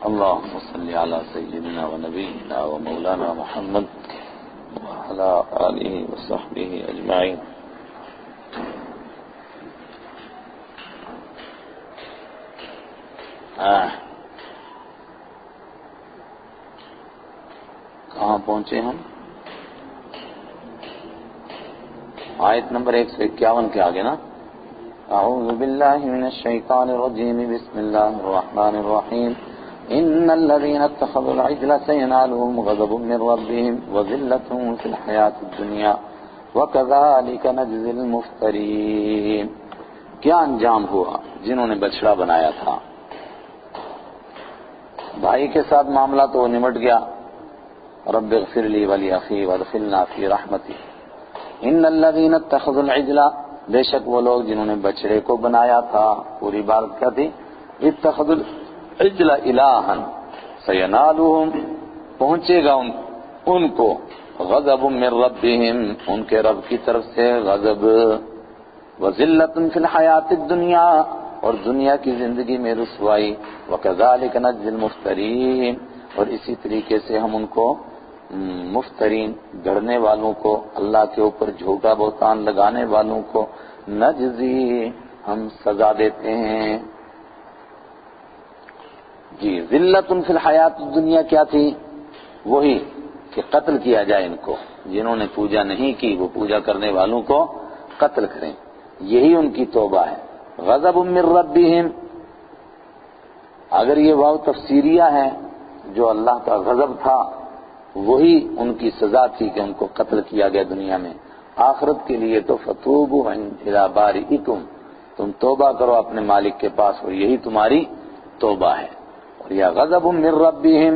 اللهم صل على سيدنا ونبينا ومولانا محمد وعلى آله وصحبه أجمعين. کہاں پہنچے ہم؟ آیت نمبر 151 کے آگے نا. اعوذ باللہ من الشیطان الرجیم بسم اللہ الرحمن الرحیم. ان الذین اتخذوا العجل سینالهم غضب من ربهم وذلة فی الحیاة الدنیا وکذالک نجزی المفترین. کیا انجام ہوا جنہوں نے بچڑا بنایا تھا؟ بھائی کے ساتھ معاملہ تو نمٹ گیا. رب اغفر لی ولی اخی وادخلنا فی رحمتی. ان الذین اتخذوا العجل، بے شک وہ لوگ جنہوں نے بچڑے کو بنایا تھا. پوری بات کیا تھی؟ اتخذوا العجل الہا سینالهم، پہنچے گا ان کو غضب من ربهم، ان کے رب کی طرف سے غضب، وذلۃ فی الحیاۃ الدنیا، اور دنیا کی زندگی میں رسوائی، وکذالک نجزی المفترین، اور اسی طریقے سے ہم ان کو مفترین، گڑنے والوں کو، اللہ کے اوپر جھوٹا بہتان لگانے والوں کو، نجزی، ہم سزا دیتے ہیں. جی ذلۃ فی الحیات الدنیا کیا تھی؟ وہی کہ قتل کیا جائے ان کو. جنہوں نے پوجا نہیں کی وہ پوجا کرنے والوں کو قتل کریں، یہی ان کی توبہ ہے. غضب من ربهم، اگر یہ واو تفسیریہ ہے، جو اللہ کا غضب تھا وہی ان کی سزا تھی کہ ان کو قتل کیا گیا دنیا میں. آخرت کے لیے تو فتوبوا الی بارئکم، تم توبہ کرو اپنے مالک کے پاس، اور یہی تمہاری توبہ ہے. اور یا غضب من ربهم،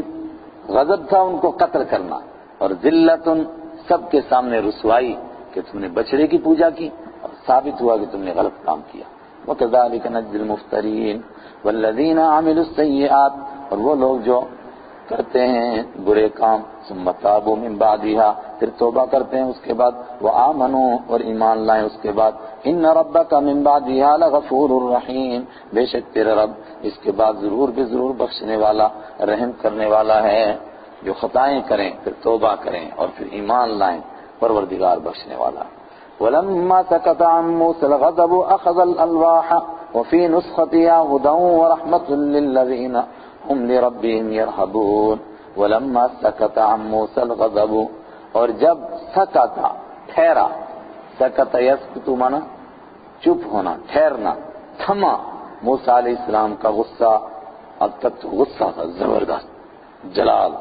غضب تھا ان کو قتل کرنا، اور ذلت، سب کے سامنے رسوائی کہ تم نے بچڑے کی پوجا کی اور ثابت ہوا کہ تم نے غلط کام کیا. وَكَذَلِكَ نَجْزِي الْمُفْتَرِينَ وَالَّذِينَ عَمِلُوا السَّيِّئَاتِ، اور وہ لوگ جو کرتے ہیں برے کام، ثُمَّ تَابُوا مِن بَعْدِهَا، پھر توبہ کرتے ہیں اس کے بعد، وَآمَنُوا، اور ایمان لائیں اس کے بعد، إِنَّ رَبَّكَ مِن بَعْدِهَا لَغَفُورٌ رَحِيمٌ، بے شک تیرا رب اس کے بعد ضرور بے ضرور بخشنے والا، رحم کرنے والا ہے. جو خطائیں کریں پھر توبہ کریں اور پھر ایمان لائیں، پروردگار بخشنے والا. وَلَمَّا سَكَتَ عَن مُوسَى الْغَضَبُ أَخَذَ الْأَلْوَاحَ وَفِي نُسْخَتِهَا هُدًى وَرَحْمَةٌ لِّلَّذِينَ هُمْ لِرَبِّهِمْ يَرْهَبُونَ. وَلَمَّا سَكَتَ عَن مُوسَى الْغَضَبُ، اور جب سکت، ٹھہرا، سکت یسکت مانا چپ ہونا، ٹھہرنا، تھما موسیٰ علیہ السلام کا غصہ. اب تک تو غصہ تھا زبردست، جلال،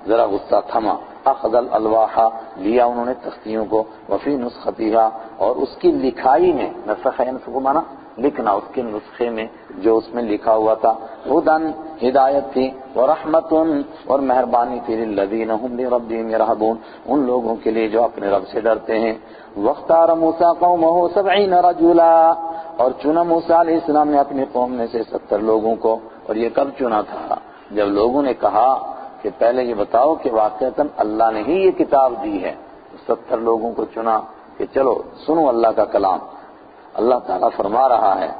ذرا غصہ تھما. اخذ الالواح، لیا انہوں نے تختیوں کو، وفی نسختها، اور اس کی لکھائی میں، نسخ ینسخ مانا لکھنا، اس کے نسخے میں جو اس میں لکھا ہوا تھا، ہدن، ہدایت تھی، ورحمت، اور مہربانی تھی، للذین هم لربهم يرهبون، ان لوگوں کے لیے جو اپنے رب سے ڈرتے ہیں. واختار موسیٰ قومه 70 رجلا، اور چنا موسیٰ علیہ السلام نے اپنی قوم میں سے 70 لوگوں کو. اور یہ کب چنا تھا؟ جب لوگوں نے کہا کہ پہلے یہ بتاؤ کہ واقعتاً اللہ نے ہی یہ کتاب دی ہے. 70 لوگوں کو چنا کہ چلو سنو اللہ کا کلام. اللہ تعالیٰ فرما رہا ہے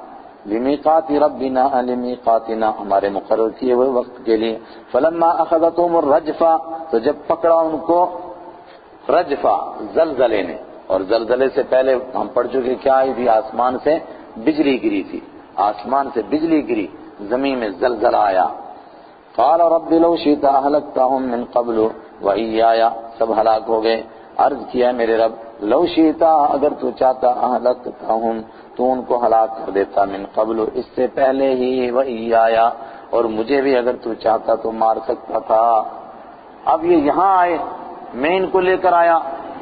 لِمِيقَاتِ رَبِّنَا لِمِيقَاتِنَا، ہمارے مقرر کیے ہوئے وقت کے لیے. فَلَمَّا أَخَذَتْهُمُ الرَّجْفَةُ، تو جب پکڑا ان کو رجفہ، زلزلے نے. اور زلزلے سے پہلے ہم پڑھ چکے کیا آئی تھی؟ آسمان سے بجلی گری تھی، آسمان سے بجلی گری، زمین میں زلزلہ آیا. قال رب لو شئت اهلكتهم من قبل وإياي، سب ہلاک ہو گئے. عرض کیا میرے رب، لو شئت، اگر تو چاہتا، اهلكتهم، تو ان کو ہلاک کر دیتا، من قبل، اس سے پہلے ہی، وإياي، اور مجھے بھی اگر تو چاہتا تو مار سکتا تھا. اب یہ یہاں آئے، میں ان کو لے کر آیا،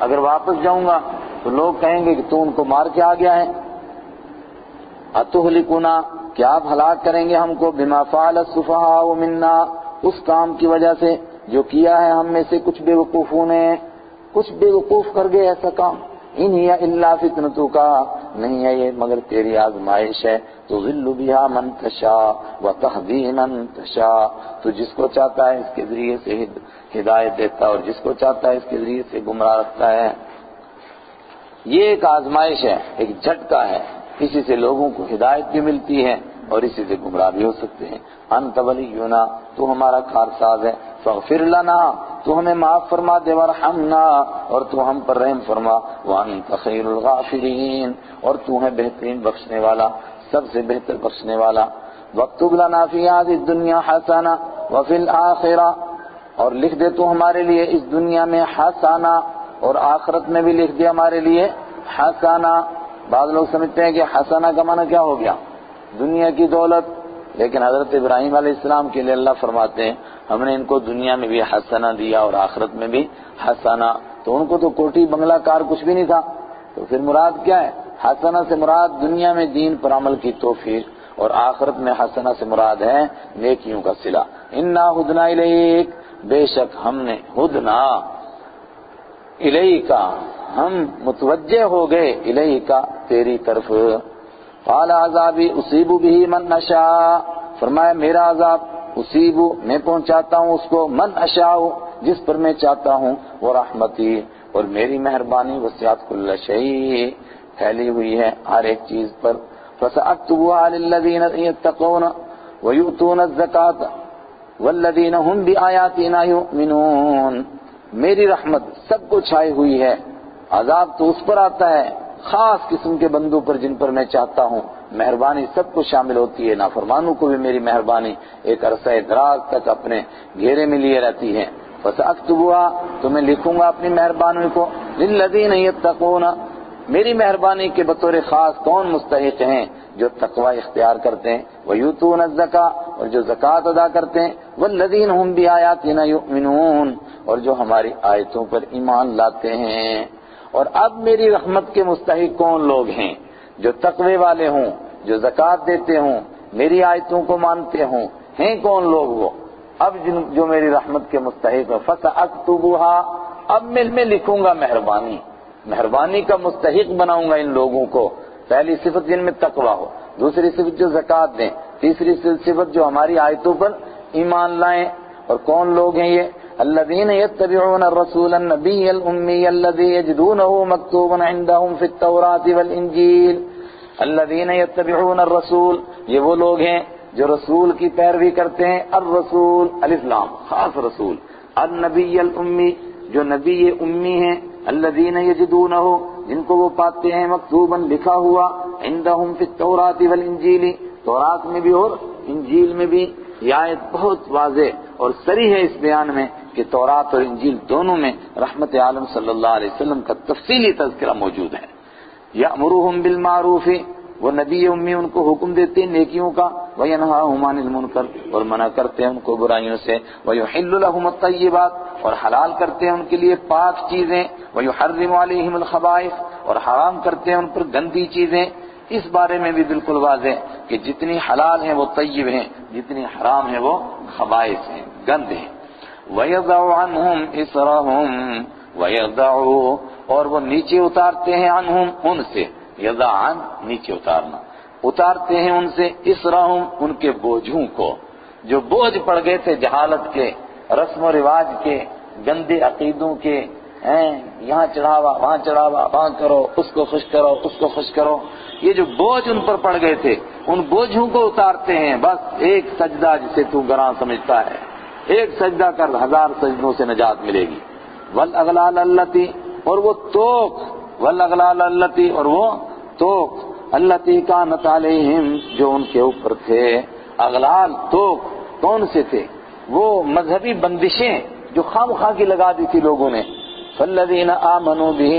اگر واپس جاؤں گا تو لوگ کہیں گے کہ تو ان کو مار کے آ گیا ہے. اتہلکنا، کیا آپ ہلاک کریں گے ہم کو، بما فعل السفہاء منا، اس کام کی وجہ سے جو کیا ہے ہم میں سے کچھ بیوقوفوں نے. کچھ بیوقوف کر گئے ایسا کام. ان ہی الا فتنتک، نہیں ہے یہ مگر تیری آزمائش ہے. تضل بها من تشاء وتهدی من تشاء، تو جس کو چاہتا ہے اس کے ذریعے سے ہدایت دیتا ہے اور جس کو چاہتا ہے اس کے ذریعے سے گمراہ رکھتا ہے. یہ ایک آزمائش ہے، ایک جھٹکا ہے. اسی سے لوگوں کو ہدایت بھی ملتی ہے اور اسی سے گمراہ بھی ہو سکتے ہیں۔ انت ولینا، تو ہمارا کارساز ہے، فاغفر لنا، تو ہمیں معاف فرما دے، ورحمنا، اور تو ہم پر رحم فرما، وانت خیر الغافرین، اور تو ہے بہترین بخشنے والا، سب سے بہتر بخشنے والا۔ واکتب لنا فی ہذہ الدنیا حسنہ وفی الآخرہ، اور لکھ دے تو ہمارے لیے اس دنیا میں حسنہ، اور آخرت میں بھی لکھ دے ہمارے لیے حسنہ۔ بعض لوگ سمجھتے ہیں کہ حسنہ کا معنی کیا ہو گیا؟ دنیا کی دولت، لیکن حضرت ابراہیم علیہ السلام کے لیے اللہ فرماتے ہیں ہم نے ان کو دنیا میں بھی حسنہ دیا اور آخرت میں بھی حسنہ، تو ان کو تو کوٹھی بنگلہ کار کچھ بھی نہیں تھا، تو پھر مراد کیا ہے؟ حسنہ سے مراد دنیا میں دین پر عمل کی توفیق، اور آخرت میں حسنہ سے مراد ہے نیکیوں کا صلہ۔ انا ہدنا الیک، بے شک ہم نے ہدنا الیک، ہم متوجہ ہو گئے الیک تیری طرف۔ قال عذابی اصیب به من اشاء، فرمایا میرا عذاب اصیب، میں پہنچاتا ہوں اس کو، من اشاء، جس پر میں چاہتا ہوں، ورحمتی، اور میری مہربانی وسعت کل شیء، پھیلی ہوئی ہے ہر ایک چیز پر۔ فسأكتبها للذین یتقون ویؤتون الزکاة والذین هم بآیاتنا یؤمنون، میری رحمت سب کو چھائی ہوئی ہے، عذاب تو اس پر آتا ہے خاص قسم کے بندوں پر جن پر میں چاہتا ہوں، مہربانی سب کو شامل ہوتی ہے، نافرمانوں کو بھی میری مہربانی ایک عرصہ دراز تک اپنے گھیرے میں لیے رہتی ہے۔ فسأكتبها، تو میں لکھوں گا اپنی مہربانی کو، للذین یتقون، میری مہربانی کے بطور خاص کون مستحق ہیں؟ جو تقوی اختیار کرتے ہیں، ویؤتون الزکاة، اور جو زکوٰۃ ادا کرتے ہیں، والذین هم بآیاتنا یؤمنون، اور جو ہماری آیتوں پر ایمان لاتے ہیں۔ اور اب میری رحمت کے مستحق کون لوگ ہیں؟ جو تقوی والے ہوں، جو زکوٰۃ دیتے ہوں، میری آیتوں کو مانتے ہوں، ہیں کون لوگ وہ؟ اب جو میری رحمت کے مستحق ہیں، فسأكتبها، اب میں لکھوں گا مہربانی، مہربانی کا مستحق بناؤں گا ان لوگوں کو۔ پہلی صفت جن میں تقوی ہو، دوسری صفت جو زکوٰۃ دیں، تیسری صفت جو ہماری آیتوں پر ایمان لائیں۔ اور کون لوگ ہیں یہ؟ الذین یتبعون الرسول النبی الامی الذی یجدونہ مکتوبا عندہم فی التوراۃ والانجیل۔ الذین یتبعون الرسول، یہ وہ لوگ ہیں جو رسول کی پیروی کرتے ہیں، الرسول الف لام خاص رسول، النبی الامی، جو نبی امی ہیں، الذین یجدونہ، جن کو وہ پاتے ہیں مکتوباً لکھا ہوا، عندہم فی التوراۃ والانجیل، تورات میں بھی اور انجیل میں بھی۔ یہ آیت بہت واضح اور صریح ہے اس بیان میں کہ تورات اور انجیل دونوں میں رحمت عالم صلی اللہ علیہ وسلم کا تفصیلی تذکرہ موجود ہے۔ یأمرہم بالمعروف، وہ نبی امی ان کو حکم دیتے ہیں نیکیوں کا، وینہاہم عن المنکر، اور منع کرتے ہیں ان کو برائیوں سے، ویحل لہم الطیبات، اور حلال کرتے ہیں ان کے لیے پاک چیزیں، ویحرم علیہم الخبائث، اور حرام کرتے ہیں ان پر گندی چیزیں۔ اس بارے میں بھی بالکل واضح کہ جتنی حلال ہیں وہ طیب ہیں، جتنی حرام ہیں وہ خبائث ہیں، گند ہیں۔ وَيَضَعُ عَنْهُمْ إِصْرَهُمْ وَيَضَعُ، اور وہ نیچے اتارتے ہیں عنہم، ان سے، یضعن نیچے اتارنا، اتارتے ہیں ان سے، اسرہم ان کے بوجھوں کو، جو بوجھ پڑ گئے تھے جہالت کے، رسم و رواج کے، گندے عقیدوں کے، یہاں چڑھاوا وہاں چڑھاوا، وہاں کرو، اس کو خوش کرو، اس کو خوش کرو، یہ جو بوجھ ان پر پڑ گئے تھے ان بوجھوں کو اتارتے ہیں۔ بس ایک سجدہ جسے تو گراں سمجھتا ہے، ایک سجدہ کر 1000 سجدوں سے نجات ملے گی۔ والاغلال التی، اور وہ توق، والاغلال التی، اور وہ توق، التی کانت علیہم، جو ان کے اوپر تھے، اغلال توق کون سے تھے؟ وہ مذہبی بندشیں جو خام خواہ کی لگا دی تھی لوگوں نے۔ فالذین آمنوا بہ،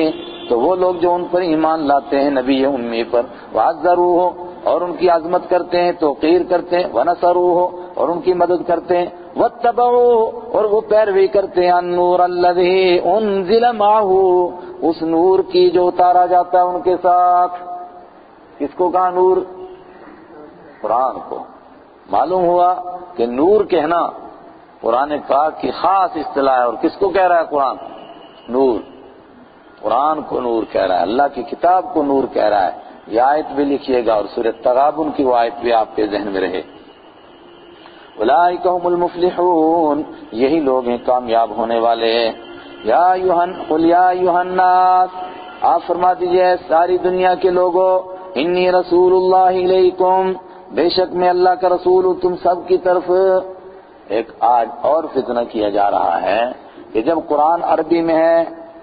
تو وہ لوگ جو ان پر ایمان لاتے ہیں نبی امی پر، وعزروہ، اور ان کی عظمت کرتے ہیں، توقیر کرتے ہیں، ونصروہ، اور ان کی مدد کرتے ہیں، واتبعوہ، اور وہ پیروی کرتے ہیں، النور الذی انزل معہ، اس نور کی جو اتارا جاتا ہے ان کے ساتھ۔ کس کو کہا نور؟ قرآن کو۔ معلوم ہوا کہ نور کہنا قرآن پاک کی خاص اصطلاح ہے، اور کس کو کہہ رہا ہے قرآن؟ نور، قرآن کو نور کہہ رہا ہے، اللہ کی کتاب کو نور کہہ رہا ہے۔ یہ آیت بھی لکھیے گا، اور سورۃ تغابن کی وہ آیت بھی آپ کے ذہن میں رہے۔ اولئک هم المفلحون، یہی لوگ ہیں کامیاب ہونے والے۔ قل یا ایھا الناس، آپ فرما دیجئے ساری دنیا کے لوگوں، انی رسول اللہ الیکم، بے شک میں اللہ کا رسول ہوں تم سب کی طرف۔ ایک آج اور فتنہ کیا جا رہا ہے کہ جب قرآن عربی میں ہے،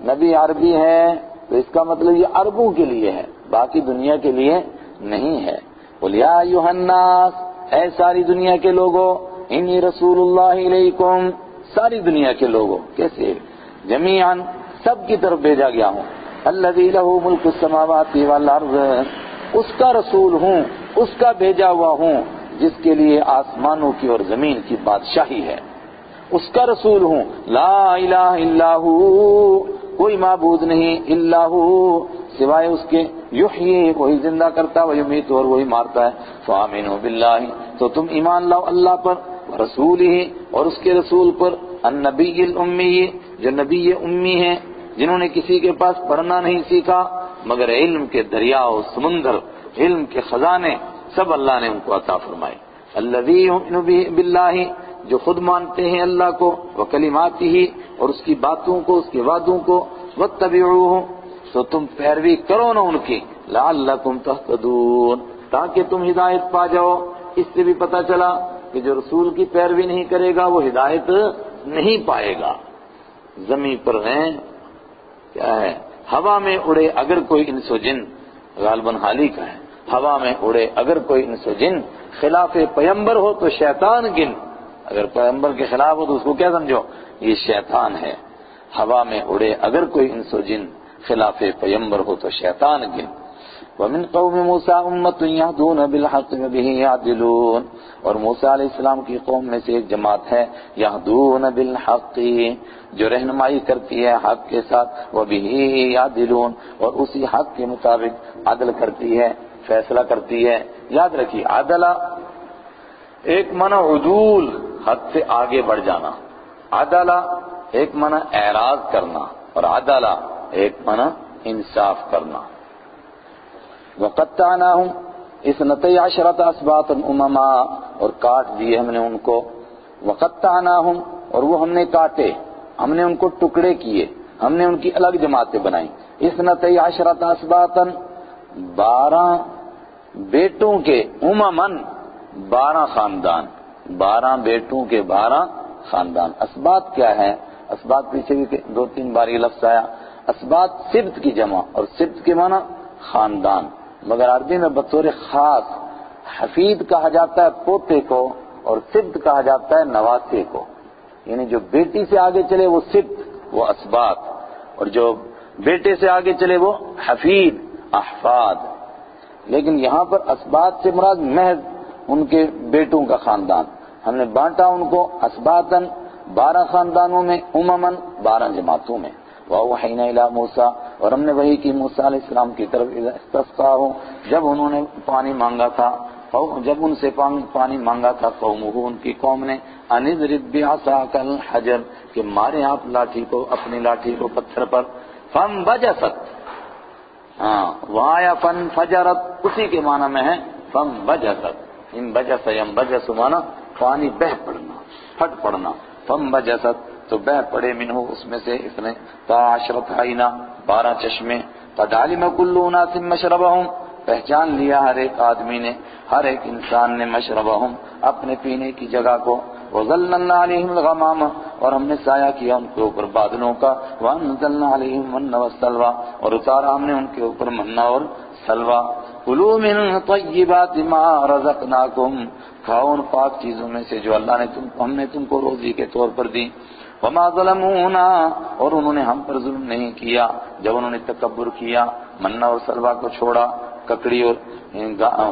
نبی عربی ہے، تو اس کا مطلب یہ عربوں کے لیے ہے، باقی دنیا کے لیے نہیں ہے۔ قُلْ يَا أَيُّهَا النَّاسُ، اے ساری دنیا کے لوگوں، اِنِّي رَسُولُ اللَّهِ إِلَيْكُمْ، ساری دنیا کے لوگوں، کیسے؟ جمیعاً، سب کی طرف بھیجا گیا ہوں۔ الَّذِي لَهُ مُلْكُ السَّمَاوَاتِ وَالْأَرْضِ، اس کا رسول ہوں، اس کا بھیجا ہوا ہوں جس کے لیے آسمانوں کی اور زمین کی بادشاہی ہے، اس کا رسول ہوں۔ لا الہ الا ہو، کوئی معبود نہیں الا ہو سوائے اس کے، یحیی، وہی زندہ کرتا ہے، ویمیت، اور وہی مارتا ہے۔ فآمنوا باللہ، تو تم ایمان لاؤ اللہ پر، رسولہ، اور اس کے رسول پر، النبی الامی، جو نبی امی ہیں، جنہوں نے کسی کے پاس پڑھنا نہیں سیکھا مگر علم کے دریا و سمندر، علم کے خزانے سب اللہ نے ان کو عطا فرمائے۔ الذی یؤمن باللہ، جو خود مانتے ہیں اللہ کو، وکلماتہ، اور اس کی باتوں کو، اس کے وعدوں کو، واتبعوہ، تو تم پیروی کرو نا ان کی، لعلکم تہتدون، تاکہ تم ہدایت پا جاؤ۔ اس سے بھی پتہ چلا کہ جو رسول کی پیروی نہیں کرے گا وہ ہدایت نہیں پائے گا۔ زمین پر ہیں، کیا ہے، ہوا میں اڑے اگر کوئی انس و جن، غالباً حالی کا ہے، ہوا میں اڑے اگر کوئی انس و جن، خلاف پیمبر ہو تو شیطان گن، اگر پیمبر کے خلاف ہو تو اس کو کیا سمجھو، یہ شیطان ہے۔ ہوا میں اڑے اگر کوئی انس و جن، خلاف پیمبر ہو تو شیطان گن۔ وَمِن قَوْمِ مُوسَىٰ أُمَّةٌ يَهْدُونَ بِالْحَقِّ وَبِهِ يَعْدِلُونَ، اور موسیٰ علیہ السلام کی قوم میں سے ایک جماعت ہے، يَهْدُونَ بِالْحَقِّ، جو رہنمائی کرتی ہے حق کے ساتھ، وَبِهِ يَعْدِلُونَ، اور اسی حق کے مطابق عدل کرتی ہے، فیصلہ کرتی ہے۔ یاد رکھیے، عدل ایک معنی عدول، حد سے آگے بڑھ جانا، عدل ایک معنی اعراض کرنا، اور عدل ایک معنی انصاف کرنا۔ وَقَطَّعْنَاهُمْ اثْنَتَيْ عَشْرَةَ أَسْبَاطًا أُمَمًا، اور کاٹ دیے ہم نے ان کو، وَقَطَّعْنَاهُمْ، اور وہ ہم نے کاٹے، ہم نے ان کو ٹکڑے کیے، ہم نے ان کی الگ جماعتیں بنائیں۔ اثْنَتَيْ عَشْرَةَ أَسْبَاطًا، 12 بیٹوں کے، أُمَمًا 12 خاندان، 12 بیٹوں کے 12 خاندان۔ اسباط کیا ہے؟ اسباط پیچھے بھی 2-3 بار یہ لفظ آیا۔ اسباط سبط کی جمع، اور سبط کے معنی خاندان، مگر عربی میں بطور خاص حفید کہا جاتا ہے پوتے کو، اور سبط کہا جاتا ہے نواسے کو، یعنی جو بیٹی سے آگے چلے وہ سبط، وہ اسباط، اور جو بیٹے سے آگے چلے وہ حفید، احفاد۔ لیکن یہاں پر اسباط سے مراد محض ان کے بیٹوں کا خاندان، ہم نے بانٹا ان کو اسباطاً 12 خاندانوں میں، امماً 12 جماعتوں میں۔ وَأَوْحَيْنَا إِلَىٰ مُوسَىٰ، اور ہم نے وحی کی موسیٰ علیہ السلام کی طرف، اذا استصقاہ، جب انہوں نے پانی مانگا تھا، جب ان سے پانی مانگا تھا، قومہ، ان کی قوم نے، أَنِ اضْرِب بِعَصَاكَ الْحَجَرَ، کہ مارے آپ لاٹھی کو، اپنی لاٹھی کو پتھر پر، فَانْبَجَسَتْ، وہاں آیا فَانْفَجَرَتْ، اسی کے معنی میں ہے فَانْبَجَسَتْ، انبجس ینبجس معنی پانی بہ پڑنا، پھٹ پڑنا، فَانْبَجَسَتْ، تو بہ پڑے منہ، اس میں سے اس نے، 12 عینا، 12 چشمے، قَدْ عَلِمَ كُلُّ أُنَاسٍ مَشْرَبَهُمْ، پہچان لیا ہر ایک آدمی نے، ہر ایک انسان نے، مشربہم، اپنے پینے کی جگہ کو، وَظَلَّلْنَا عَلَيْهِمُ الْغَمَامَ، اور ہم نے سایہ کیا ان کے اوپر بادلوں کا، وَأَنزَلْنَا عَلَيْهِمُ الْمَنَّ وَالسَّلْوَىٰ، اور اتارا ہم نے ان کے اوپر منہ اور سلوہ۔ کُلُوا مِن طَیِّبَاتِ مَا رَزَقْنَاکُمْ، کھاؤ ان پاک چیزوں میں سے جو اللہ نے ہم نے تم کو روزی کے طور پر دی۔ وَمَا ظَلَمُونَا، اور انہوں نے ہم پر ظلم نہیں کیا، جب انہوں نے تکبر کیا، منہ اور سلوہ کو چھوڑا، ککڑی اور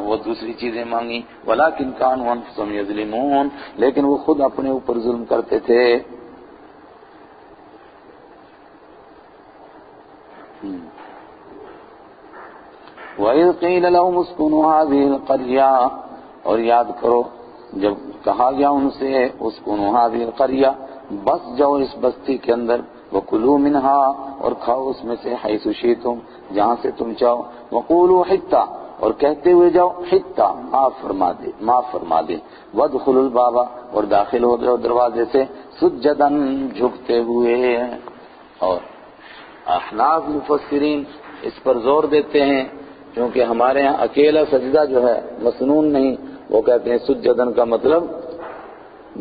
وہ دوسری چیزیں مانگی، وَلَٰكِنْ كَانُوا أَنفُسَهُمْ يَظْلِمُونَ، لیکن وہ خود اپنے اوپر ظلم کرتے تھے۔ وَإِذْ قِيلَ لَهُمُ اسْكُنُوا هَٰذِهِ الْقَرْيَةَ، اور یاد کرو جب کہا گیا ان سے اسْكُنُوا هَٰذِهِ الْقَرْيَةَ، بس جاؤ اس بستی کے اندر، وَكُلُوا مِنْهَا، اور کھاؤ اس میں سے، حَيْثُ شِئْتُمْ، جہاں سے تم چاہو، وَقُولُوا حِطَّةٌ، اور کہتے ہوئے جاؤ، حِطَّةٌ، معاف فرما دے، وَادْخُلُوا الْبَابَ، اور داخل ہو جاؤ دروازے سے، سُجَّدًا، جھکتے ہوئے۔ اور احناف مفسرین اس پر زور دیتے ہیں کیونکہ ہمارے ہاں اکیلا سجدہ جو ہے مسنون نہیں، وہ کہتے ہیں سجدن کا مطلب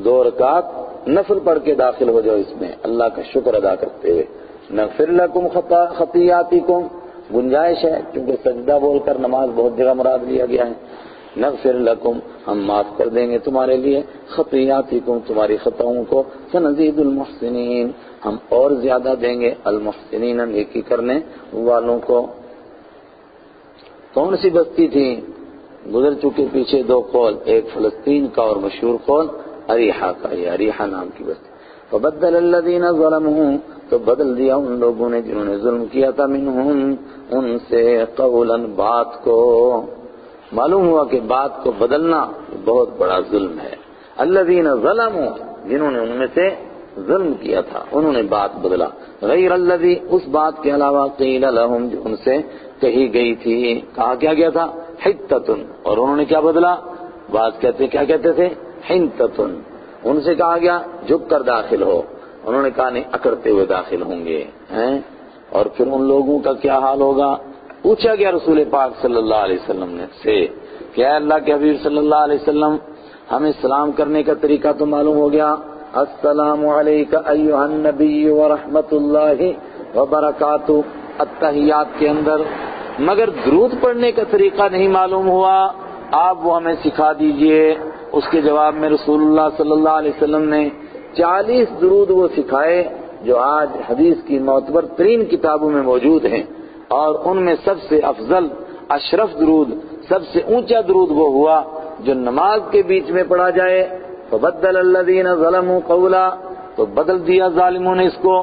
2 رکعت نفل پڑھ کے داخل ہو جاؤ اس میں اللہ کا شکر ادا کرتے ہوئے. نغفر لکم خطیاتکم گنجائش ہے کیونکہ سجدہ بول کر نماز بہت جگہ مراد لیا گیا ہے. نغفر لکم ہم معاف کر دیں گے تمہارے لیے خطیاتکم تمہاری خطاؤں کو سنزید المحسنین ہم اور زیادہ دیں گے المحسنین نیکی کرنے والوں کو. کون سی بستی تھی؟ گزر چکے پیچھے 2 قول، ایک فلسطین کا اور مشہور قول اریحہ کا. یہ اریحہ نام کی بستی. فبدل الذین ظلموا تو بدل دیا ان لوگوں نے جنہوں نے ظلم کیا تھا منہم ان سے قولا بات کو. معلوم ہوا کہ بات کو بدلنا بہت بڑا ظلم ہے. الذین ظلموا جنہوں نے ان میں سے ظلم کیا تھا انہوں نے بات بدلا. غیر الذی اس بات کے علاوہ قیل لہم جو ان سے کہی گئی تھی. کہا کیا گیا تھا؟ حتۃ. اور انہوں نے کیا بدلا؟ بات کیا کہتے تھے؟ حنتۃ. ان سے کہا گیا جھک کر داخل ہو، انہوں نے کہا نہیں اکڑتے ہوئے داخل ہوں گے. اور پھر ان لوگوں کا کیا حال ہوگا؟ پوچھا گیا رسول پاک صلی اللہ علیہ وسلم نے سے کہ اے اللہ کے حبیب صلی اللہ علیہ وسلم ہمیں سلام کرنے کا طریقہ تو معلوم ہو گیا، السلام علیک ایھا النبی ورحمۃ اللہ وبرکاتہ التحیات کے اندر، مگر درود پڑھنے کا طریقہ نہیں معلوم ہوا، آپ وہ ہمیں سکھا دیجئے. اس کے جواب میں رسول اللہ صلی اللہ علیہ وسلم نے 40 درود وہ سکھائے جو آج حدیث کی معتبر ترین کتابوں میں موجود ہیں، اور ان میں سب سے افضل اشرف درود، سب سے اونچا درود وہ ہوا جو نماز کے بیچ میں پڑھا جائے. فبدل الذین ظلموا قولا تو بدل دیا ظالموں نے اس کو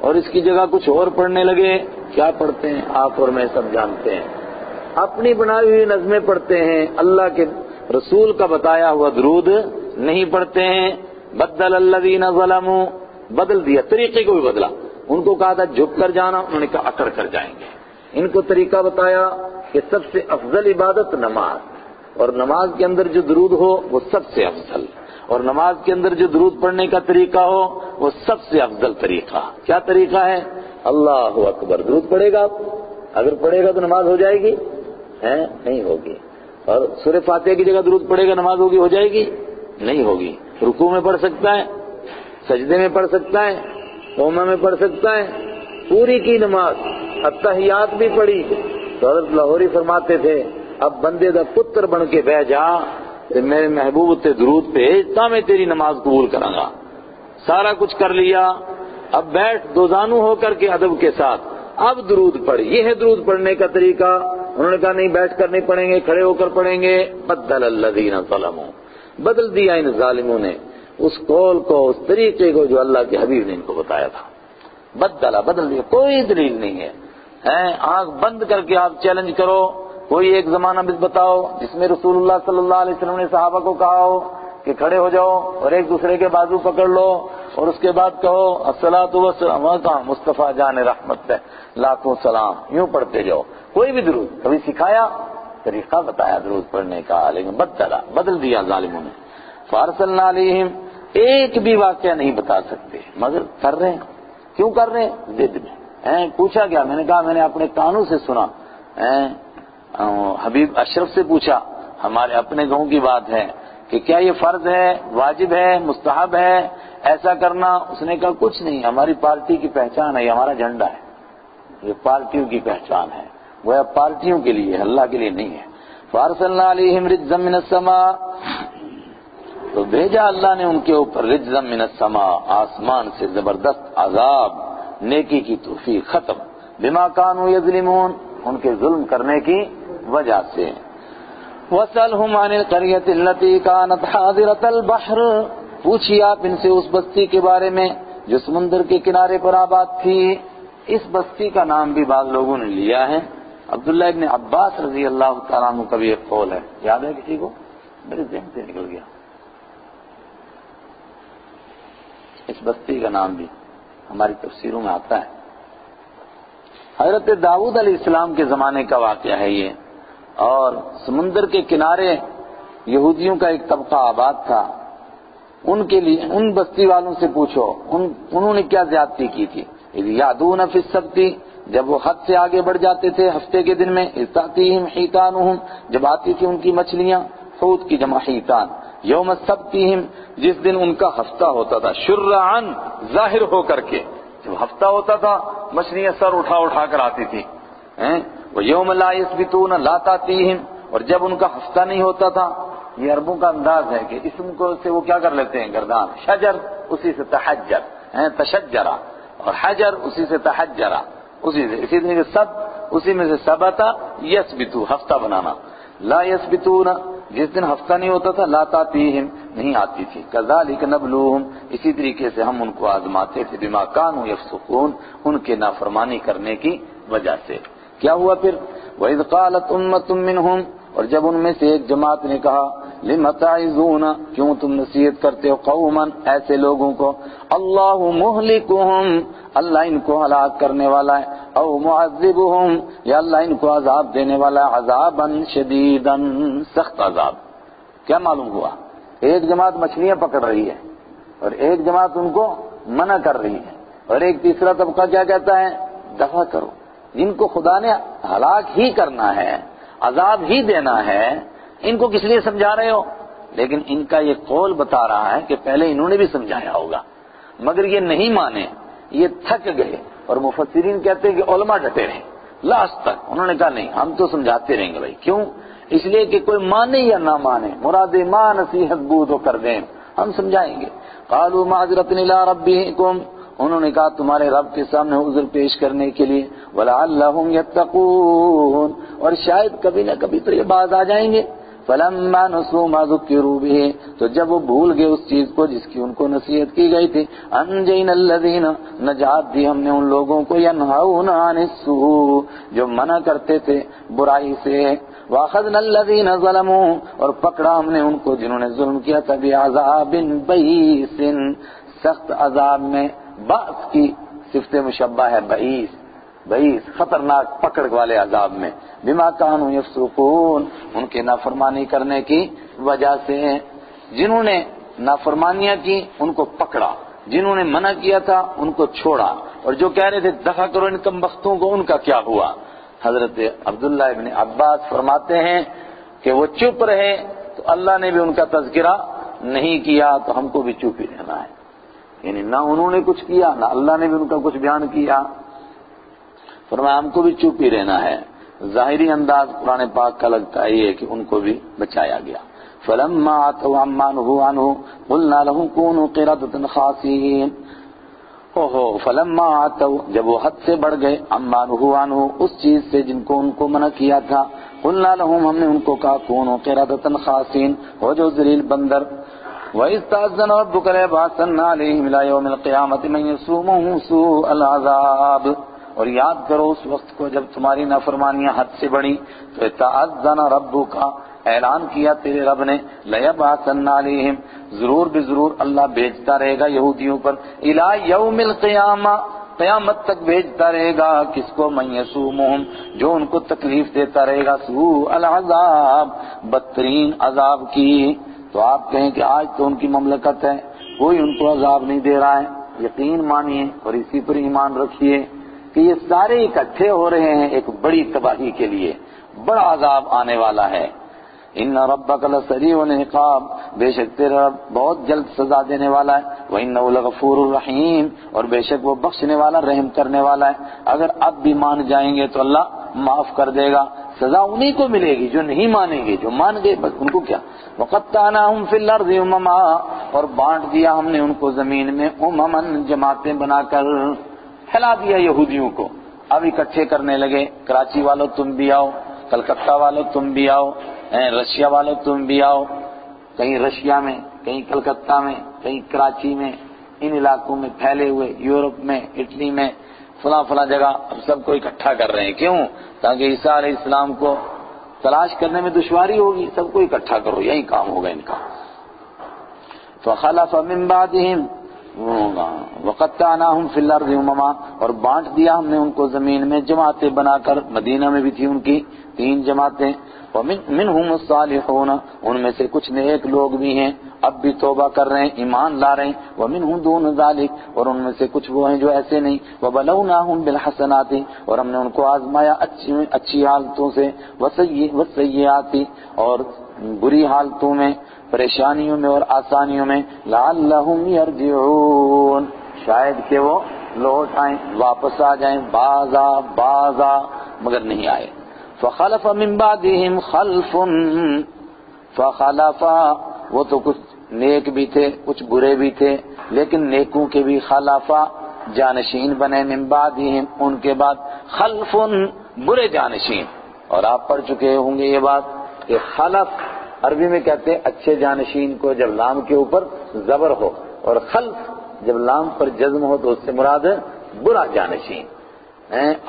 اور اس کی جگہ کچھ اور پڑھنے لگے. کیا پڑھتے ہیں آپ اور میں سب جانتے ہیں، اپنی بنائی ہوئی نظمیں پڑھتے ہیں، اللہ کے رسول کا بتایا ہوا درود نہیں پڑھتے ہیں. بدل الذین ظلموا بدل دیا، طریقے کو بھی بدلا. ان کو کہا تھا جھک کر جانا، انہوں نے کہا اکڑ کر جائیں گے. ان کو طریقہ بتایا کہ سب سے افضل عبادت نماز، اور نماز کے اندر جو درود ہو وہ سب سے افضل، اور نماز کے اندر جو درود پڑھنے کا طریقہ ہو وہ سب سے افضل طریقہ. کیا طریقہ ہے؟ اللہ اکبر. درود پڑھے گا، اگر پڑھے گا تو نماز ہو جائے گی؟ نہیں ہوگی. اور سورہ فاتحہ کی جگہ درود پڑھے گا نماز ہوگی؟ ہو جائے گی؟ نہیں ہوگی. رکوع میں پڑھ سکتا ہے، سجدے میں پڑھ سکتا ہے، قومہ میں پڑھ سکتا ہے، پوری کی نماز التحیات بھی پڑھی. تو حضرت لاہوری فرماتے تھے اب بندے دا پتر بن کے بہ جا کہ میرے محبوب تے درود بھیجتا میں تیری نماز قبول کراں گا. سارا کچھ کر لیا، اب بیٹھ دوزانو ہو کر کے ادب کے ساتھ اب درود پڑھ. یہ ہے درود پڑھنے کا طریقہ. انہوں نے کہا نہیں بیٹھ کر نہیں پڑھیں گے، کھڑے ہو کر پڑھیں گے. بدل الذین ظلموا بدل دیا ان ظالموں نے اس قول کو، اس طریقے کو جو اللہ کے حبیب نے ان کو بتایا تھا. بدل دیا. کوئی دلیل نہیں ہے. آنکھ بند کر کے آپ چیلنج کرو، کوئی ایک زمانہ بھی بتاؤ جس میں رسول اللہ صلی اللہ علیہ وسلم نے صحابہ کو کہا ہو کہ کھڑے ہو جاؤ اور ایک دوسرے کے بازو پکڑ لو اور اس کے بعد کہو الصلاۃ والسلام کا مصطفیٰ جان رحمت ہے لاکھوں سلام، یوں پڑھتے جاؤ. کوئی بھی درود کبھی سکھایا؟ طریقہ بتایا درود پڑھنے کا، لیکن بدل دیا ظالموں نے. فارسلنا علیہم ایک بھی واقعہ نہیں بتا سکتے مگر کر رہے ہیں. کیوں کر رہے ہیں؟ ضد میں. پوچھا گیا، میں نے کہا میں نے اپنے کانوں سے سنا. حبیب اشرف سے پوچھا، ہمارے اپنے گاؤں کی بات ہے کہ کیا یہ فرض ہے، واجب ہے، مستحب ہے ایسا کرنا؟ اس نے کہا کچھ نہیں، ہماری پارٹی کی پہچان ہے، یہ ہمارا جھنڈا ہے، یہ پارٹیوں کی پہچان ہے، وہ پارٹیوں کے لیے، اللہ کے لیے نہیں ہے. فارسلنا علیہم رجزا من السماء تو بھیجا اللہ نے ان کے اوپر رجزا من السماء آسمان سے زبردست عذاب، نیکی کی توفیق ختم. بما کانوا یظلمون ان کے ظلم کرنے کی وجہ سے. وَاسْأَلْهُمْ عَنِ الْقَرْيَةِ الَّتِي كَانَتْ حَاضِرَةَ الْبَحْرِ پوچھیے آپ ان سے اس بستی کے بارے میں جو سمندر کے کنارے پر آباد تھی. اس بستی کا نام بھی بعض لوگوں نے لیا ہے. عبداللہ ابن عباس رضی اللہ تعالیٰ عنہ کا بھی ایک قول ہے، یاد ہے کسی کو؟ میرے ذہن سے نکل گیا. اس بستی کا نام بھی ہماری تفسیروں میں آتا ہے. حضرت داؤد علیہ السلام کے زمانے کا واقعہ ہے یہ. اور سمندر کے کنارے یہودیوں کا ایک طبقہ آباد تھا. ان کے لیے ان بستی والوں سے پوچھو انہوں نے کیا زیادتی کی تھی. یعدون فی السبت جب وہ حد سے آگے بڑھ جاتے تھے ہفتے کے دن میں، استاتیہم حیتانہم جب آتی تھی ان کی مچھلیاں، حوت کی جمع حیتان، یوم سبتہم جس دن ان کا ہفتہ ہوتا تھا، شرعن ظاہر ہو کر کے، جب ہفتہ ہوتا تھا مچھلیاں سر اٹھا اٹھا کر آتی تھی، وہ یوم لا یثبتون لا تاتیہم، اور جب ان کا ہفتہ نہیں ہوتا تھا، یہ عربوں کا انداز ہے کہ اسم کو سے وہ کیا کر لیتے ہیں گردان، شجر اسی سے تحجر، تشجرا، اور حجر اسی سے تحجرا، اسی سے، اسی طرح سب اسی میں سے ثبتا یثبتو ہفتہ بنانا، لا یثبتون جس دن ہفتہ نہیں ہوتا تھا، لا تاتیہم نہیں آتی تھی، کذالک نبلوہم اسی طریقے سے ہم ان کو آزماتے تھے، بما کانوا یفسقون ان کے نافرمانی کرنے کی وجہ سے۔ کیا ہوا پھر؟ وَإِذْ قَالَتْ أُمَّةٌ مِّنْهُمْ اور جب ان میں سے ایک جماعت نے کہا، لِمَ تَعِظُونَ کیوں تم نصیحت کرتے ہو، قوما ایسے لوگوں کو، اللہ مہلکہم اللہ ان کو ہلاک کرنے والا ہے، او معذبہم یا اللہ ان کو عذاب دینے والا ہے، عذابا شدیدا سخت عذاب۔ کیا معلوم ہوا؟ ایک جماعت مچھلیاں پکڑ رہی ہے اور ایک جماعت ان کو منع کر رہی ہے، اور ایک تیسرا طبقہ کیا کہتا ہے، دفع کرو۔ جن کو خدا نے ہلاک ہی کرنا ہے، عذاب ہی دینا ہے، ان کو کس لیے سمجھا رہے ہو؟ لیکن ان کا یہ قول بتا رہا ہے کہ پہلے انہوں نے بھی سمجھایا ہوگا، مگر یہ نہیں مانے، یہ تھک گئے، اور مفسرین کہتے ہیں کہ علماء ڈٹے رہے لاسٹ تک، انہوں نے کہا نہیں ہم تو سمجھاتے رہیں گے بھائی۔ کیوں؟ اس لیے کہ کوئی مانے یا نہ مانے، مراد ماں نصیحت بود و کر دیں، ہم سمجھائیں گے۔ قالوا معذرۃ الی ربکم انہوں نے کہا تمہارے رب کے سامنے عذر پیش کرنے کے لیے، وَلَعَلَّهُمْ يَتَّقُونَ اور شاید کبھی نہ کبھی تو یہ باز آ جائیں گے۔ فَلَمَّا نَسُوا مَا ذُكِّرُوا بِهِ تو جب وہ بھول گئے اس چیز کو جس کی ان کو نصیحت کی گئی تھی، أَنجَيْنَا الَّذِينَ نجات دی ہم نے ان لوگوں کو، يَنْهَوْنَ عَنِ السُّوءِ جو منع کرتے تھے برائی سے، وَأَخَذْنَا الَّذِينَ ظَلَمُوا اور پکڑا ہم نے ان کو جنہوں نے ظلم کیا تھا، بِعَذَابٍ بَئِيسٍ سخت عذاب میں، باس کی صفت مشبہ ہے بعیس، بعیس خطرناک پکڑ والے عذاب میں، بما کانوا یفسقون ان کے نافرمانی کرنے کی وجہ سے۔ جنہوں نے نافرمانیاں کی ان کو پکڑا، جنہوں نے منع کیا تھا ان کو چھوڑا، اور جو کہہ رہے تھے دفع کرو ان کم بختوں کو، ان کا کیا ہوا؟ حضرت عبداللہ ابن عباس فرماتے ہیں کہ وہ چپ رہے تو اللہ نے بھی ان کا تذکرہ نہیں کیا، تو ہم کو بھی چپ ہی رہنا ہے، یعنی نہ انہوں نے کچھ کیا نہ اللہ نے بھی ان کا کچھ بیان کیا، فرمایا ہم کو بھی چپ ہی رہنا ہے۔ ظاہری انداز قرآن پاک کا لگتا ہے یہ کہ ان کو بھی بچایا گیا۔ فَلَمَّا عَتَوْا عَمَّا نُهُوا عَنْهُ قُلْنَا لَهُمْ كُونُوا قِرَدَةً خَاسِئِينَ فَلَمَّا عَتَوْا جب وہ حد سے بڑھ گئے، عَمَّا نُهُوا عَنْهُ اس چیز سے جن کو ان کو منع کیا تھا، قُلْنَا لَهُمْ ہم نے ان کو کہا كُونُوا قِرَدَةً خَاسِئِينَ ہو جو ذلیل بندر۔ وَإِذْ تَأَذَّنَ رَبُّكَ لَيَبْعَثَنَّ عَلَيْهِمْ إِلَى يَوْمِ الْقِيَامَةِ مَن يَسُومُهُمْ سُوءَ الْعَذَابِ اور یاد کرو اس وقت کو جب تمہاری نافرمانیاں حد سے بڑھی تو تَأَذَّنَ رَبُّكَ اعلان کیا تیرے رب نے، لَيَبْعَثَنَّ عَلَيْهِمْ ضرور بضرور اللہ بھیجتا رہے گا یہودیوں پر، إِلَى يَوْمِ الْقِيَامَةِ قیامت تک بھیجتا رہے گا، کس کو؟ مَن يَسُومُهُمْ جو ان کو تکلیف دیتا رہے گا، سوء العذاب بدترین عذاب کی۔ تو آپ کہیں کہ آج تو ان کی مملکت ہے، کوئی ان کو عذاب نہیں دے رہا ہے، یقین مانیے اور اسی پر ایمان رکھیے کہ یہ سارے اکٹھے ہو رہے ہیں ایک بڑی تباہی کے لیے، بڑا عذاب آنے والا ہے۔ ان ربک لسریع العقاب بے شک تیرا رب بہت جلد سزا دینے والا ہے، وانہ لغفور الرحیم اور بے شک وہ بخشنے والا رحم کرنے والا ہے۔ اگر اب بھی مان جائیں گے تو اللہ معاف کر دے گا، سزا انہی کو ملے گی جو نہیں مانیں گے، جو مان گئے بس ان کو کیا۔ وقطعناہم فی الارض امما اور بانٹ دیا ہم نے ان کو زمین میں امما جماعتیں بنا کر، پھیلا دیا یہودیوں کو۔ اب اکٹھے کرنے لگے، کراچی والوں تم بھی آؤ، کلکتہ والوں تم بھی آؤ، رشیا والوں تم بھی آؤ، کہیں رشیا میں، کہیں کلکتہ میں، کہیں کراچی میں، ان علاقوں میں پھیلے ہوئے، یورپ میں، اٹلی میں، فلاں فلاں جگہ اب سب کو اکٹھا کر رہے ہیں۔ کیوں؟ تاکہ عیسیٰ علیہ السلام کو تلاش کرنے میں دشواری ہوگی، سب کو اکٹھا کرو، یہی کام ہوگا ان کا۔ فخلف من بعدهم وقطعناہم فی الارض امما اور بانٹ دیا ہم نے ان کو زمین میں جماعتیں بنا کر، مدینہ میں بھی تھی ان کی 3 جماعتیں، ومنہم الصالحون ان میں سے کچھ نیک لوگ بھی ہیں، اب بھی توبہ کر رہے ہیں، ایمان لا رہے ہیں، ومنہم دون ذالک اور ان میں سے کچھ وہ ہیں جو ایسے نہیں، وبلوناہم بالحسنات اور ہم نے ان کو آزمایا اچھی حالتوں سے، والسیئات اور بری حالتوں میں، پریشانیوں میں اور آسانیوں میں، لعلہم یرجعون، شاید کہ وہ لوٹ آئیں، واپس آ جائیں، بازا مگر نہیں آئے۔ فخلف من بعدہم خلف، فخلف، وہ تو کچھ نیک بھی تھے کچھ برے بھی تھے، لیکن نیکوں کے بھی خلافہ جانشین بنے، من بعدہم ان کے بعد، خلف برے جانشین۔ اور آپ پڑھ چکے ہوں گے یہ بات کہ خلف عربی میں کہتے ہیں اچھے جانشین کو جب لام کے اوپر زبر ہو، اور خلف جب لام پر جزم ہو تو اس سے مراد برا جانشین۔